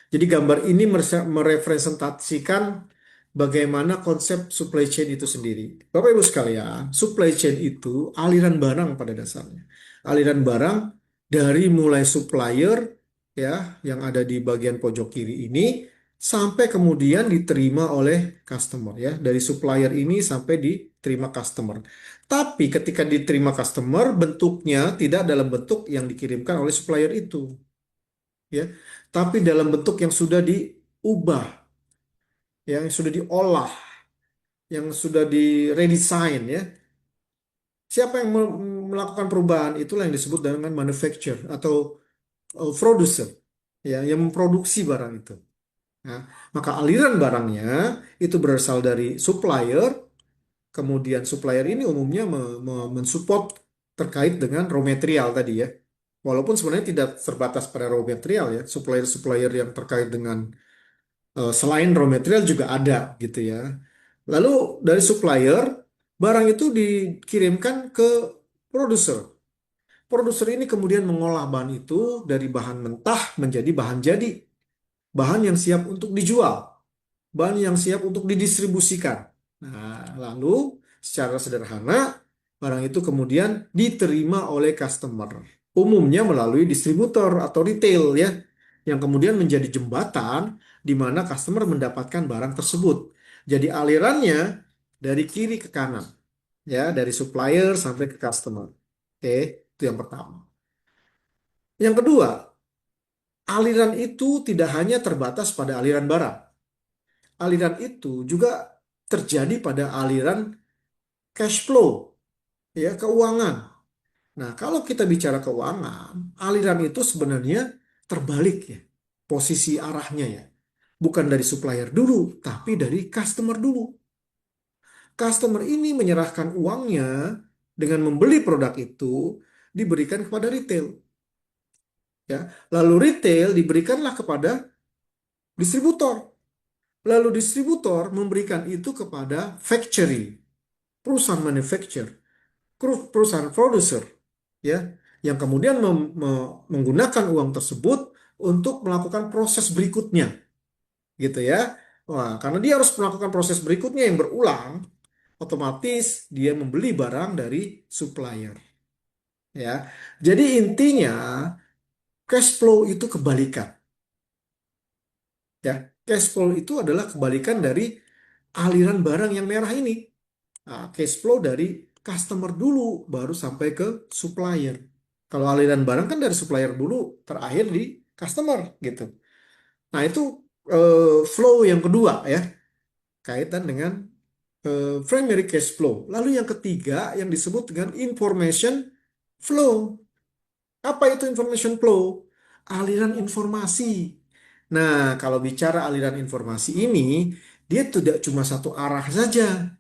Jadi gambar ini merepresentasikan bagaimana konsep supply chain itu sendiri. Bapak Ibu sekalian, supply chain itu aliran barang pada dasarnya. Aliran barang dari mulai supplier ya yang ada di bagian pojok kiri ini sampai kemudian diterima oleh customer ya. Dari supplier ini sampai diterima customer. Tapi ketika diterima customer bentuknya tidak dalam bentuk yang dikirimkan oleh supplier itu ya, tapi dalam bentuk yang sudah diubah, yang sudah diolah, yang sudah diredesign ya. Siapa yang melakukan perubahan itulah yang disebut dengan manufacturer atau producer ya, yang memproduksi barang itu. Nah, maka aliran barangnya itu berasal dari supplier, kemudian supplier ini umumnya mensupport terkait dengan raw material tadi ya. Walaupun sebenarnya tidak terbatas pada raw material ya, supplier-supplier yang terkait dengan selain raw material juga ada gitu ya. Lalu dari supplier, barang itu dikirimkan ke produser. Produser ini kemudian mengolah bahan itu dari bahan mentah menjadi bahan jadi, bahan yang siap untuk dijual, bahan yang siap untuk didistribusikan. Nah, lalu secara sederhana, barang itu kemudian diterima oleh customer. Umumnya melalui distributor atau retail ya, yang kemudian menjadi jembatan di mana customer mendapatkan barang tersebut. Jadi alirannya dari kiri ke kanan, ya, dari supplier sampai ke customer. Oke, itu yang pertama. Yang kedua, aliran itu tidak hanya terbatas pada aliran barang. Aliran itu juga terjadi pada aliran cash flow, ya, keuangan. Nah, kalau kita bicara keuangan, aliran itu sebenarnya terbalik ya, posisi arahnya ya. Bukan dari supplier dulu, tapi dari customer dulu. Customer ini menyerahkan uangnya dengan membeli produk itu diberikan kepada retail, ya. Lalu retail diberikanlah kepada distributor. Lalu distributor memberikan itu kepada factory, perusahaan manufacturer, perusahaan producer, ya, yang kemudian menggunakan uang tersebut untuk melakukan proses berikutnya, gitu ya. Wah, karena dia harus melakukan proses berikutnya yang berulang, otomatis dia membeli barang dari supplier, ya. Jadi intinya cash flow itu kebalikan, ya. Cash flow itu adalah kebalikan dari aliran barang yang merah ini. Nah, cash flow dari customer dulu baru sampai ke supplier. Kalau aliran barang kan dari supplier dulu terakhir di customer gitu. Nah, itu flow yang kedua ya, kaitan dengan primary cash flow. Lalu yang ketiga yang disebut dengan information flow. Apa itu information flow? Aliran informasi. Nah, kalau bicara aliran informasi ini, dia tidak cuma satu arah saja,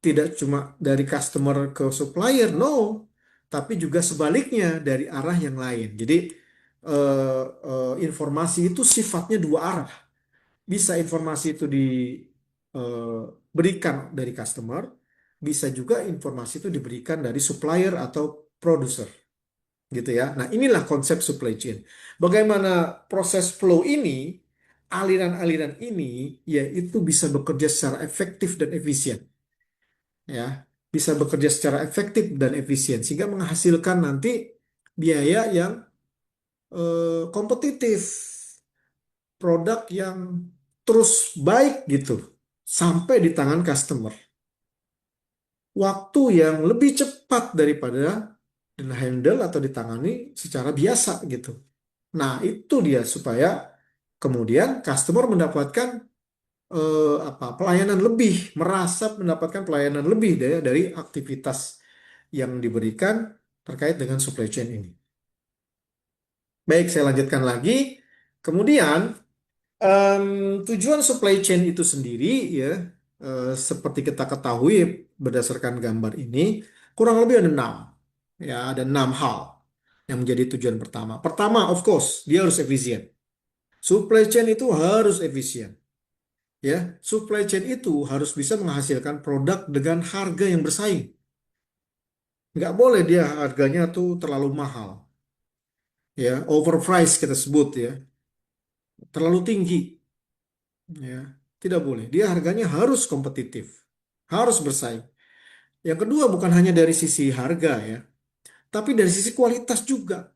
tidak cuma dari customer ke supplier, no, tapi juga sebaliknya dari arah yang lain. Jadi informasi itu sifatnya dua arah. Bisa informasi itu diberikan dari customer, bisa juga informasi itu diberikan dari supplier atau producer, gitu ya. Nah, inilah konsep supply chain. Bagaimana proses flow ini, aliran-aliran ini, yaitu bisa bekerja secara efektif dan efisien ya, bisa bekerja secara efektif dan efisien sehingga menghasilkan nanti biaya yang kompetitif, produk yang terus baik gitu sampai di tangan customer. Waktu yang lebih cepat daripada dan handle atau ditangani secara biasa gitu. Nah, itu dia supaya kemudian customer mendapatkan pelayanan lebih, merasa mendapatkan pelayanan lebih dari aktivitas yang diberikan terkait dengan supply chain ini. Baik, saya lanjutkan lagi. Kemudian tujuan supply chain itu sendiri ya, seperti kita ketahui berdasarkan gambar ini, kurang lebih ada enam, ya ada enam hal yang menjadi tujuan pertama. Pertama, of course, dia harus efisien. Supply chain itu harus efisien, ya. Supply chain itu harus bisa menghasilkan produk dengan harga yang bersaing. Nggak boleh dia harganya tuh terlalu mahal, ya, overprice kita sebut ya, terlalu tinggi, ya. Tidak boleh. Dia harganya harus kompetitif, harus bersaing. Yang kedua bukan hanya dari sisi harga ya, tapi dari sisi kualitas juga.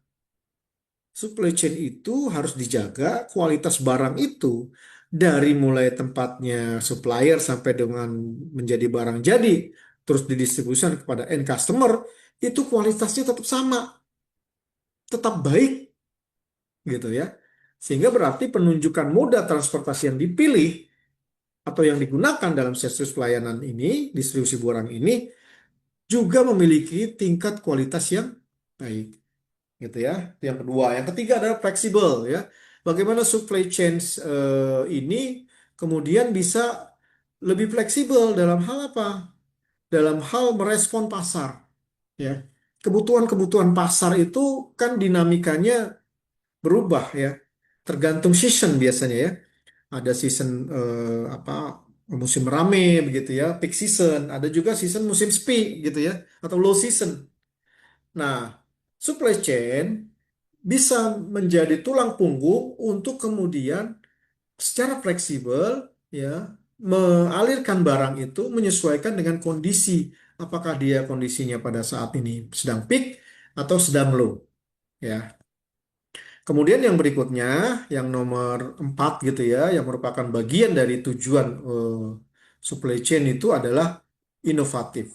Supply chain itu harus dijaga kualitas barang itu dari mulai tempatnya supplier sampai dengan menjadi barang jadi, terus didistribusikan kepada end customer, itu kualitasnya tetap sama, tetap baik gitu ya. Sehingga berarti penunjukan moda transportasi yang dipilih atau yang digunakan dalam service pelayanan ini, distribusi barang ini juga memiliki tingkat kualitas yang baik, gitu ya. Yang kedua, yang ketiga adalah fleksibel ya. Bagaimana supply chain ini kemudian bisa lebih fleksibel dalam hal apa? Dalam hal merespon pasar, ya. Kebutuhan-kebutuhan pasar itu kan dinamikanya berubah ya, tergantung season biasanya ya. Ada season musim rame begitu ya, peak season. Ada juga season musim sepi gitu ya, atau low season. Nah, supply chain bisa menjadi tulang punggung untuk kemudian secara fleksibel ya mengalirkan barang itu menyesuaikan dengan kondisi. Apakah dia kondisinya pada saat ini sedang peak atau sedang low ya. Kemudian yang berikutnya, yang nomor 4 gitu ya, yang merupakan bagian dari tujuan supply chain itu adalah inovatif.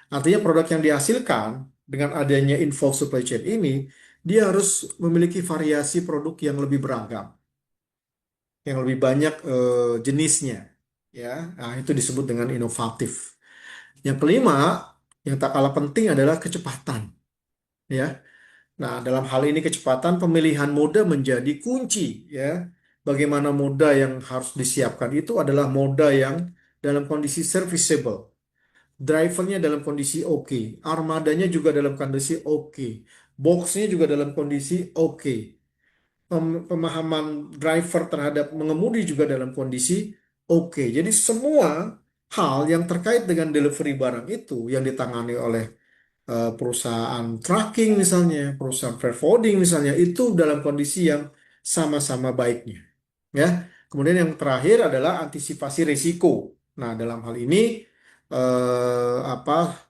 Artinya produk yang dihasilkan dengan adanya info supply chain ini, dia harus memiliki variasi produk yang lebih beragam, yang lebih banyak jenisnya, ya. Nah, itu disebut dengan inovatif. Yang kelima, yang tak kalah penting adalah kecepatan, ya. Nah, dalam hal ini kecepatan pemilihan moda menjadi kunci, ya. Bagaimana moda yang harus disiapkan itu adalah moda yang dalam kondisi serviceable, drivernya dalam kondisi oke, armadanya juga dalam kondisi oke, boxnya juga dalam kondisi oke, pemahaman driver terhadap mengemudi juga dalam kondisi oke. Jadi semua hal yang terkait dengan delivery barang itu yang ditangani oleh perusahaan tracking misalnya, perusahaan freight forwarding misalnya, itu dalam kondisi yang sama-sama baiknya. Ya. Kemudian yang terakhir adalah antisipasi risiko. Nah, dalam hal ini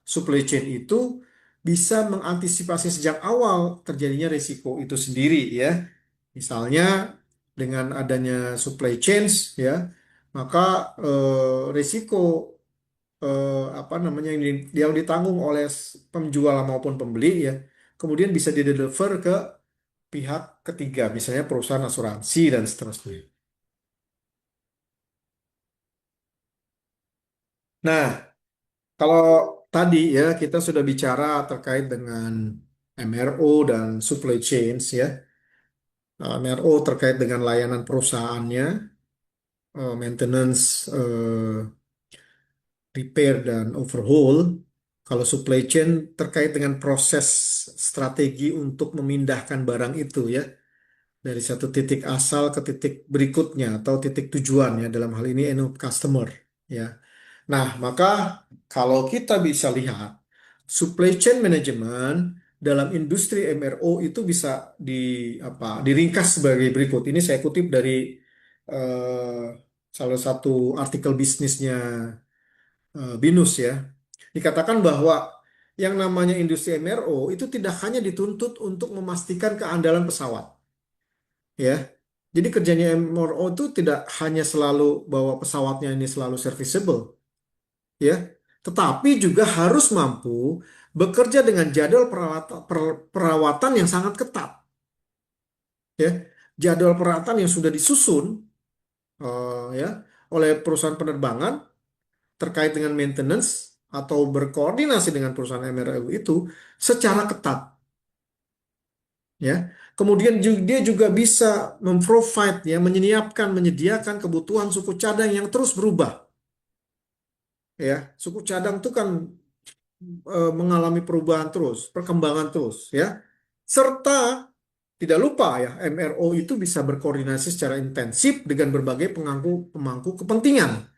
supply chain itu bisa mengantisipasi sejak awal terjadinya risiko itu sendiri ya. Misalnya dengan adanya supply chains ya, maka risiko yang ditanggung oleh penjual maupun pembeli ya, kemudian bisa dideliver ke pihak ketiga, misalnya perusahaan asuransi dan seterusnya. Nah, kalau tadi ya kita sudah bicara terkait dengan MRO dan supply chains ya. Nah, MRO terkait dengan layanan perusahaannya, maintenance, repair dan overhaul. Kalau supply chain terkait dengan proses strategi untuk memindahkan barang itu ya dari satu titik asal ke titik berikutnya atau titik tujuan ya, dalam hal ini end customer ya. Nah, maka kalau kita bisa lihat supply chain management dalam industri MRO itu bisa diringkas sebagai berikut. Ini saya kutip dari eh, salah satu artikel bisnisnya Binus ya. Dikatakan bahwa yang namanya industri MRO itu tidak hanya dituntut untuk memastikan keandalan pesawat, ya. Jadi kerjanya MRO itu tidak hanya selalu bahwa pesawatnya ini selalu serviceable, ya, tetapi juga harus mampu bekerja dengan jadwal perawatan yang sangat ketat, ya. Jadwal perawatan yang sudah disusun, ya, oleh perusahaan penerbangan terkait dengan maintenance atau berkoordinasi dengan perusahaan MRO itu secara ketat, ya. Kemudian dia juga bisa memprovide, ya, menyediakan kebutuhan suku cadang yang terus berubah, ya. Suku cadang itu kan mengalami perubahan terus, perkembangan terus, ya. Serta tidak lupa, ya, MRO itu bisa berkoordinasi secara intensif dengan berbagai pemangku pemangku kepentingan,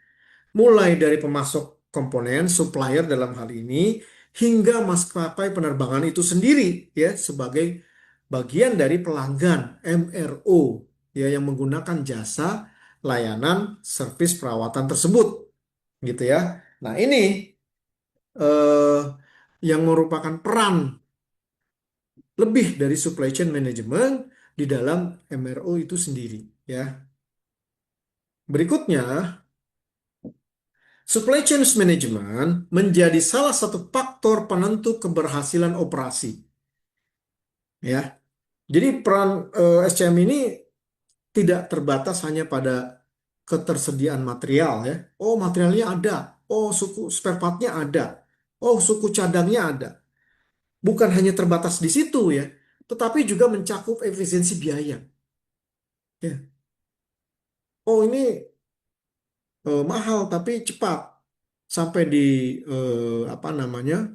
mulai dari pemasok komponen, supplier dalam hal ini, hingga maskapai penerbangan itu sendiri, ya, sebagai bagian dari pelanggan MRO, ya, yang menggunakan jasa layanan servis perawatan tersebut, gitu ya. Nah, ini eh, yang merupakan peran lebih dari supply chain management di dalam MRO itu sendiri, ya. Berikutnya, supply chain management menjadi salah satu faktor penentu keberhasilan operasi, ya. Jadi peran SCM ini tidak terbatas hanya pada ketersediaan material, ya. Oh, materialnya ada. Oh, suku spare partnya ada. Oh, suku cadangnya ada. Bukan hanya terbatas di situ, ya, tetapi juga mencakup efisiensi biaya. Ya. Oh, ini mahal tapi cepat sampai di apa namanya,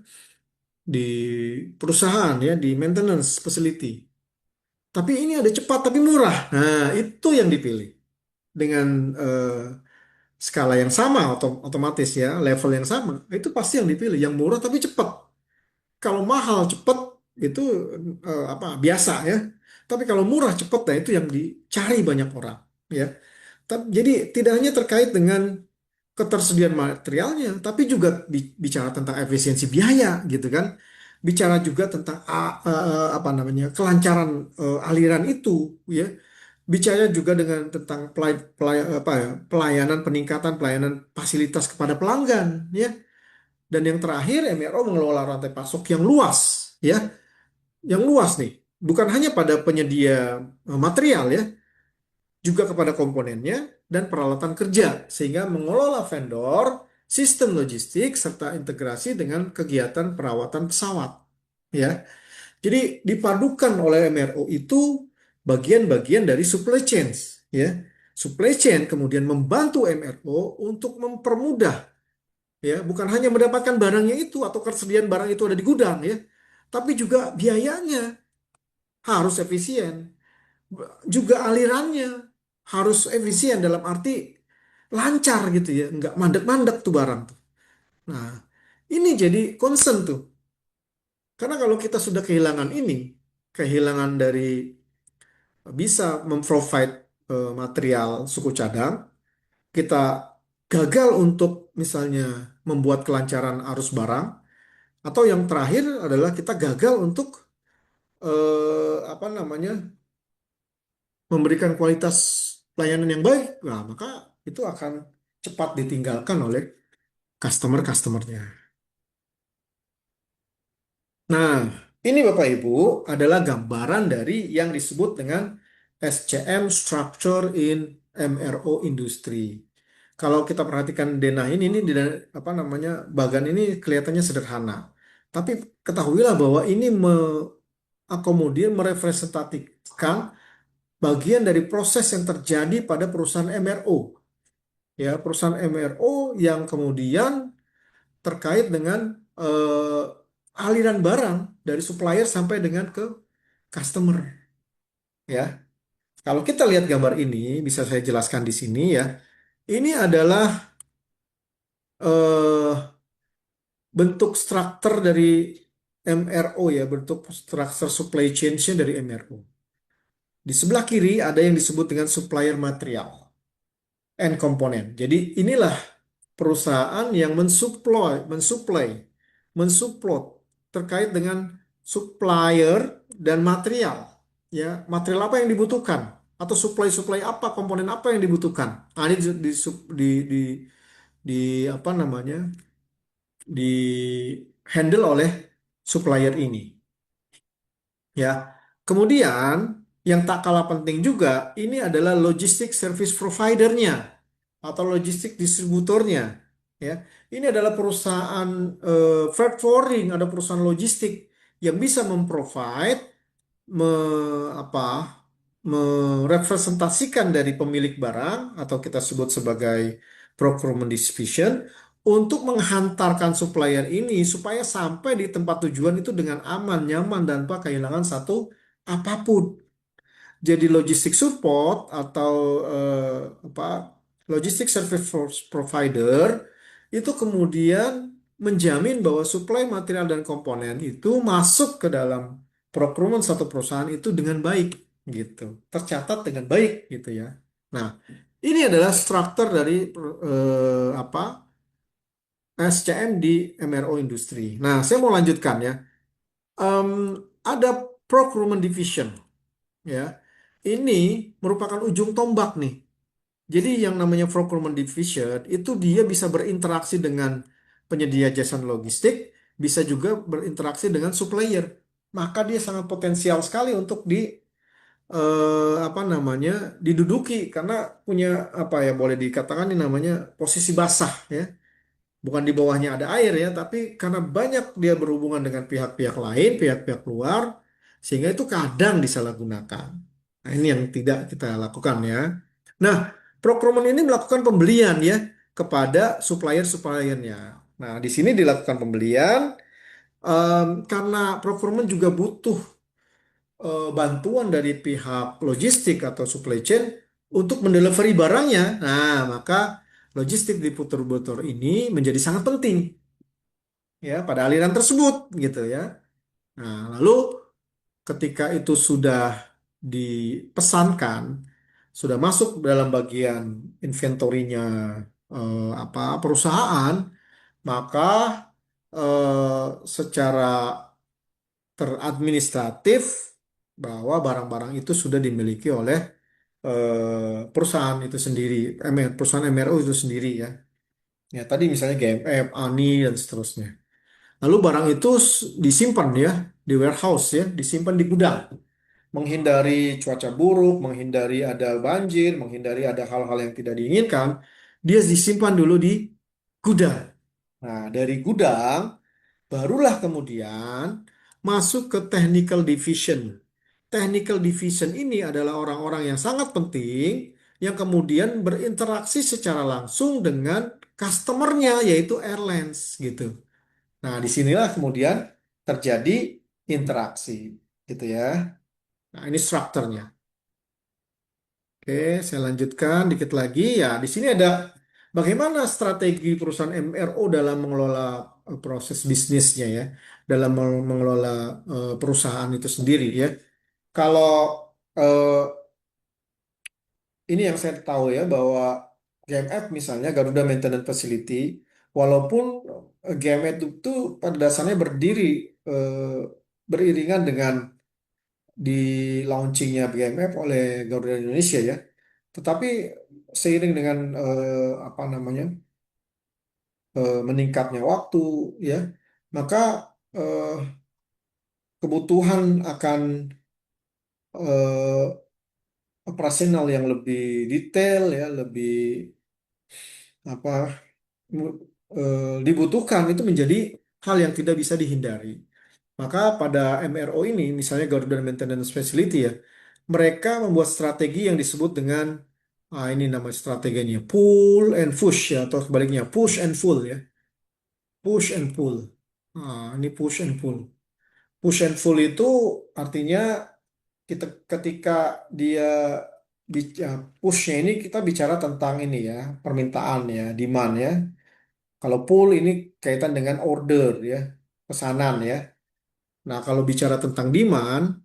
di perusahaan, ya, di maintenance facility. Tapi ini ada cepat tapi murah. Nah, itu yang dipilih dengan skala yang sama, otomatis, ya, level yang sama. Itu pasti yang dipilih, yang murah tapi cepat. Kalau mahal cepat itu apa, biasa, ya. Tapi kalau murah cepat, nah itu yang dicari banyak orang, ya. Jadi tidak hanya terkait dengan ketersediaan materialnya, tapi juga bicara tentang efisiensi biaya, gitu kan. Bicara juga tentang apa namanya, kelancaran aliran itu, ya. Bicara juga dengan tentang apa ya, pelayanan, peningkatan pelayanan fasilitas kepada pelanggan, ya. Dan yang terakhir, MRO mengelola rantai pasok yang luas, ya, yang luas nih. Bukan hanya pada penyedia material, ya, juga kepada komponennya dan peralatan kerja, sehingga mengelola vendor, sistem logistik, serta integrasi dengan kegiatan perawatan pesawat, ya. Jadi dipadukan oleh MRO itu bagian-bagian dari supply chain, ya. Supply chain kemudian membantu MRO untuk mempermudah, ya, bukan hanya mendapatkan barangnya itu atau ketersediaan barang itu ada di gudang, ya, tapi juga biayanya harus efisien, juga alirannya harus efisien dalam arti lancar, gitu ya, nggak mandek-mandek tuh barang tuh. Nah, ini jadi concern tuh, karena kalau kita sudah kehilangan ini, kehilangan dari bisa memprovide material suku cadang, kita gagal untuk misalnya membuat kelancaran arus barang, atau yang terakhir adalah kita gagal untuk apa namanya, memberikan kualitas pelayanan yang baik, nah, maka itu akan cepat ditinggalkan oleh customer-customernya. Nah, ini Bapak Ibu adalah gambaran dari yang disebut dengan SCM Structure in MRO Industry. Kalau kita perhatikan denah ini apa namanya, bagan ini kelihatannya sederhana. Tapi ketahuilah bahwa ini mengakomodir, merepresentasikan bagian dari proses yang terjadi pada perusahaan MRO. Ya, perusahaan MRO yang kemudian terkait dengan aliran barang dari supplier sampai dengan ke customer, ya. Kalau kita lihat gambar ini, bisa saya jelaskan di sini, ya. Ini adalah eh, bentuk struktur dari MRO, ya, bentuk struktur supply chain-nya dari MRO. Di sebelah kiri ada yang disebut dengan supplier material and komponen. Jadi inilah perusahaan yang mensuplai terkait dengan supplier dan material, ya, material apa yang dibutuhkan atau supply apa, komponen apa yang dibutuhkan. Nah, ini di apa namanya, di handle oleh supplier ini, ya. Kemudian yang tak kalah penting juga, ini adalah logistik service providernya. atau logistik distributornya. Ya, ini adalah perusahaan freight forwarding, ada perusahaan logistik yang bisa memprovide me, apa merepresentasikan dari pemilik barang atau kita sebut sebagai procurement division untuk menghantarkan supplier ini supaya sampai di tempat tujuan itu dengan aman, nyaman dan tanpa kehilangan satu apapun. Jadi logistik support atau apa logistik service provider itu kemudian menjamin bahwa suplai material dan komponen itu masuk ke dalam procurement satu perusahaan itu dengan baik gitu, tercatat dengan baik gitu ya. Nah, ini adalah struktur dari apa SCM di MRO industri. Nah, saya mau lanjutkan ya. Em, ada procurement division ya. Ini merupakan ujung tombak nih. Jadi yang namanya procurement division itu dia bisa berinteraksi dengan penyedia jasa logistik, bisa juga berinteraksi dengan supplier. Maka dia sangat potensial sekali untuk apa namanya diduduki karena punya apa ya boleh dikatakan ini namanya posisi basah ya. Bukan di bawahnya ada air ya, tapi karena banyak dia berhubungan dengan pihak-pihak lain, pihak-pihak luar, sehingga itu kadang disalahgunakan. Nah, ini yang tidak kita lakukan ya. Nah, procurement ini melakukan pembelian ya kepada supplier-suppliernya. Nah, di sini dilakukan pembelian karena procurement juga butuh bantuan dari pihak logistik atau supply chain untuk mendelivery barangnya. Nah, maka logistik distributor ini menjadi sangat penting ya pada aliran tersebut gitu ya. Nah, lalu ketika itu sudah dipesankan, sudah masuk dalam bagian inventorinya apa perusahaan, maka secara teradministratif bahwa barang-barang itu sudah dimiliki oleh perusahaan itu sendiri, perusahaan MRO itu sendiri ya. Ya tadi misalnya GMF, ANI dan seterusnya. Lalu barang itu disimpan ya di warehouse ya, disimpan di gudang, menghindari cuaca buruk, menghindari ada banjir, menghindari ada hal-hal yang tidak diinginkan, dia disimpan dulu di gudang. Nah, dari gudang barulah kemudian masuk ke technical division. Technical division ini adalah orang-orang yang sangat penting yang kemudian berinteraksi secara langsung dengan customernya yaitu airlines gitu. Nah, disinilah kemudian terjadi interaksi gitu ya. Nah, ini strukturnya. Oke, saya lanjutkan dikit lagi. Ya, di sini ada bagaimana strategi perusahaan MRO dalam mengelola proses bisnisnya ya, dalam mengelola perusahaan itu sendiri ya. Kalau eh, ini yang saya tahu ya bahwa GMF misalnya Garuda Maintenance Facility, walaupun GMF itu pada dasarnya berdiri eh, beriringan dengan di launchingnya BMF oleh Garuda Indonesia ya. Tetapi seiring dengan apa namanya meningkatnya waktu ya, maka eh, kebutuhan akan eh, operasional yang lebih detail ya, lebih apa dibutuhkan itu menjadi hal yang tidak bisa dihindari. Maka pada MRO ini, misalnya Garuda Maintenance Facility ya, mereka membuat strategi yang disebut dengan ini nama strateginya pull and push ya, atau sebaliknya push and pull ya, push and pull. Ini push and pull. Push and pull itu artinya kita ketika dia pushnya ini kita bicara tentang ini ya, permintaan ya, demand ya. Kalau pull ini kaitan dengan order ya, pesanan ya. Nah, kalau bicara tentang demand,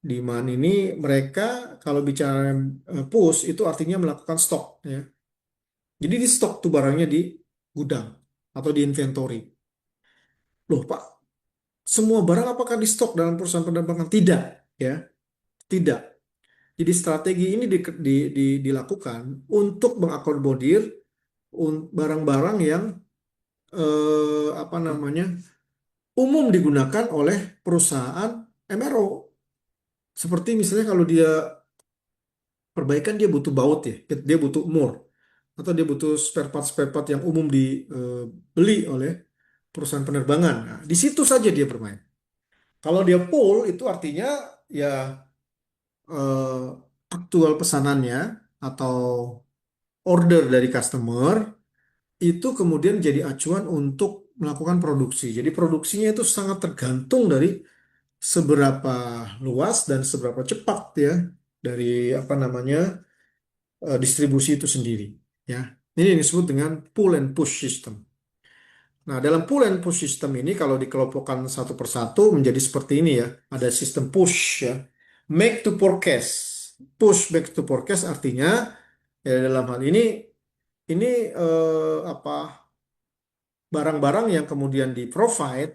demand ini mereka kalau bicara push itu artinya melakukan stok ya. Jadi di stok tuh barangnya di gudang atau di inventory. Loh Pak, semua barang apakah di stok dalam perusahaan penerbangan? Tidak ya, tidak. Jadi strategi ini dilakukan untuk mengakomodir barang-barang yang apa namanya umum digunakan oleh perusahaan MRO. Seperti misalnya kalau dia perbaikan dia butuh baut ya, dia butuh mur. atau dia butuh spare part yang umum dibeli oleh perusahaan penerbangan. Nah, di situ saja dia bermain. Kalau dia pool itu artinya ya eh, aktual pesanannya atau order dari customer itu kemudian jadi acuan untuk melakukan produksi. Jadi produksinya itu sangat tergantung dari seberapa luas dan seberapa cepat ya dari apa namanya distribusi itu sendiri. Ya, ini yang disebut dengan pull and push system. Nah, dalam pull and push system ini kalau dikelompokkan satu persatu menjadi seperti ini ya. Ada sistem push ya. Make to forecast. Push back to forecast artinya ya dalam hal ini apa barang-barang yang kemudian di-provide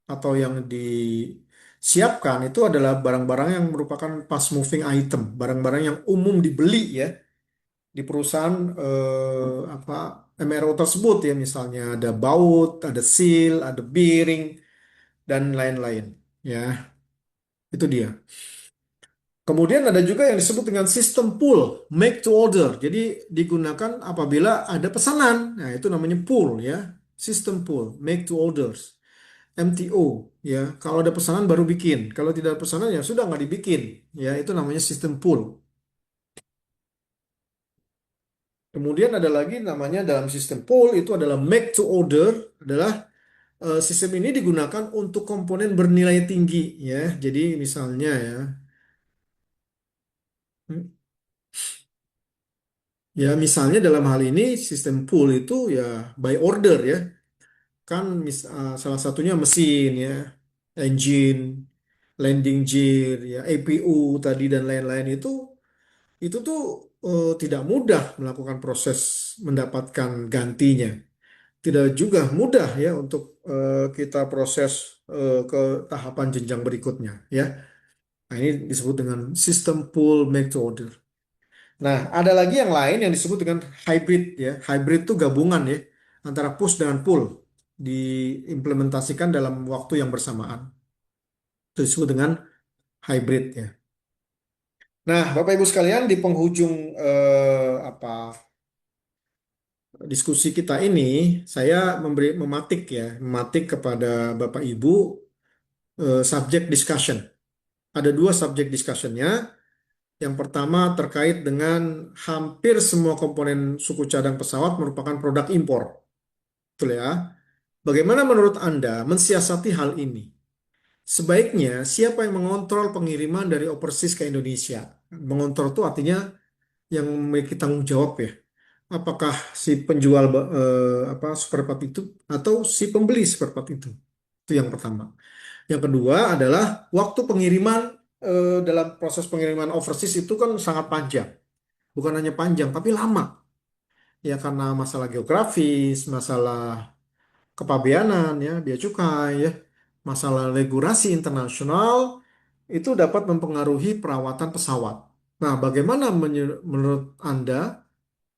atau yang disiapkan itu adalah barang-barang yang merupakan fast moving item, barang-barang yang umum dibeli ya di perusahaan apa MRO tersebut ya misalnya ada baut, ada seal, ada bearing dan lain-lain ya. Itu dia. Kemudian ada juga yang disebut dengan sistem pull, make to order. Jadi digunakan apabila ada pesanan. Nah, itu namanya pull ya. Sistem pull, make to orders. MTO ya. Kalau ada pesanan baru bikin. Kalau tidak ada pesanan ya sudah nggak dibikin. Ya, itu namanya sistem pull. Kemudian ada lagi namanya dalam sistem pull itu adalah make to order adalah sistem ini digunakan untuk komponen bernilai tinggi ya. Jadi misalnya ya, ya misalnya dalam hal ini sistem pull itu ya by order ya. Kan salah satunya mesin ya, engine, landing gear ya, APU tadi dan lain-lain itu tuh tidak mudah melakukan proses mendapatkan gantinya. Tidak juga mudah ya untuk kita proses ke tahapan jenjang berikutnya ya. Nah, ini disebut dengan sistem pull make to order. Nah, ada lagi yang lain yang disebut dengan hybrid ya. Hybrid itu gabungan ya antara push dengan pull diimplementasikan dalam waktu yang bersamaan. Itu disebut dengan hybrid ya. Nah, Bapak Ibu sekalian di penghujung apa diskusi kita ini, saya mematik kepada Bapak Ibu subject discussion. Ada dua subject discussionnya. Yang pertama terkait dengan hampir semua komponen suku cadang pesawat merupakan produk impor. Betul ya. Bagaimana menurut Anda mensiasati hal ini? Sebaiknya siapa yang mengontrol pengiriman dari overseas ke Indonesia? Mengontrol itu artinya yang memiliki tanggung jawab ya. Apakah si penjual apa spare part itu atau si pembeli spare part itu? Itu yang pertama. Yang kedua adalah waktu pengiriman dalam proses pengiriman overseas itu kan sangat panjang. Bukan hanya panjang, tapi lama. Ya karena masalah geografis, masalah kepabeanan, ya, bea cukai, ya, masalah regulasi internasional, itu dapat mempengaruhi perawatan pesawat. Nah, bagaimana menurut Anda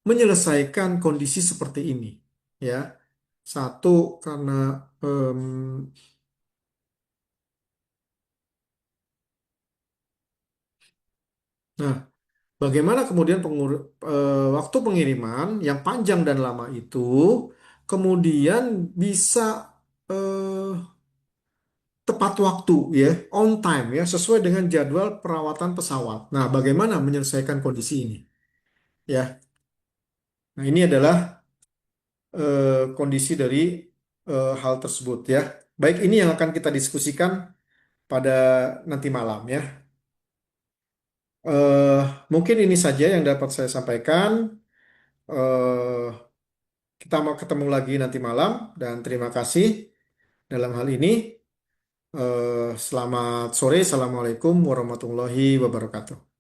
menyelesaikan kondisi seperti ini? Ya, satu karena em, nah, bagaimana kemudian waktu pengiriman yang panjang dan lama itu kemudian bisa eh, tepat waktu ya, on time ya, sesuai dengan jadwal perawatan pesawat. Nah, bagaimana menyelesaikan kondisi ini? Ya, nah ini adalah kondisi dari hal tersebut ya. Baik, ini yang akan kita diskusikan pada nanti malam ya. Eh, Mungkin ini saja yang dapat saya sampaikan. Eh, kita mau ketemu lagi nanti malam dan terima kasih dalam hal ini. Selamat sore, Assalamualaikum warahmatullahi wabarakatuh.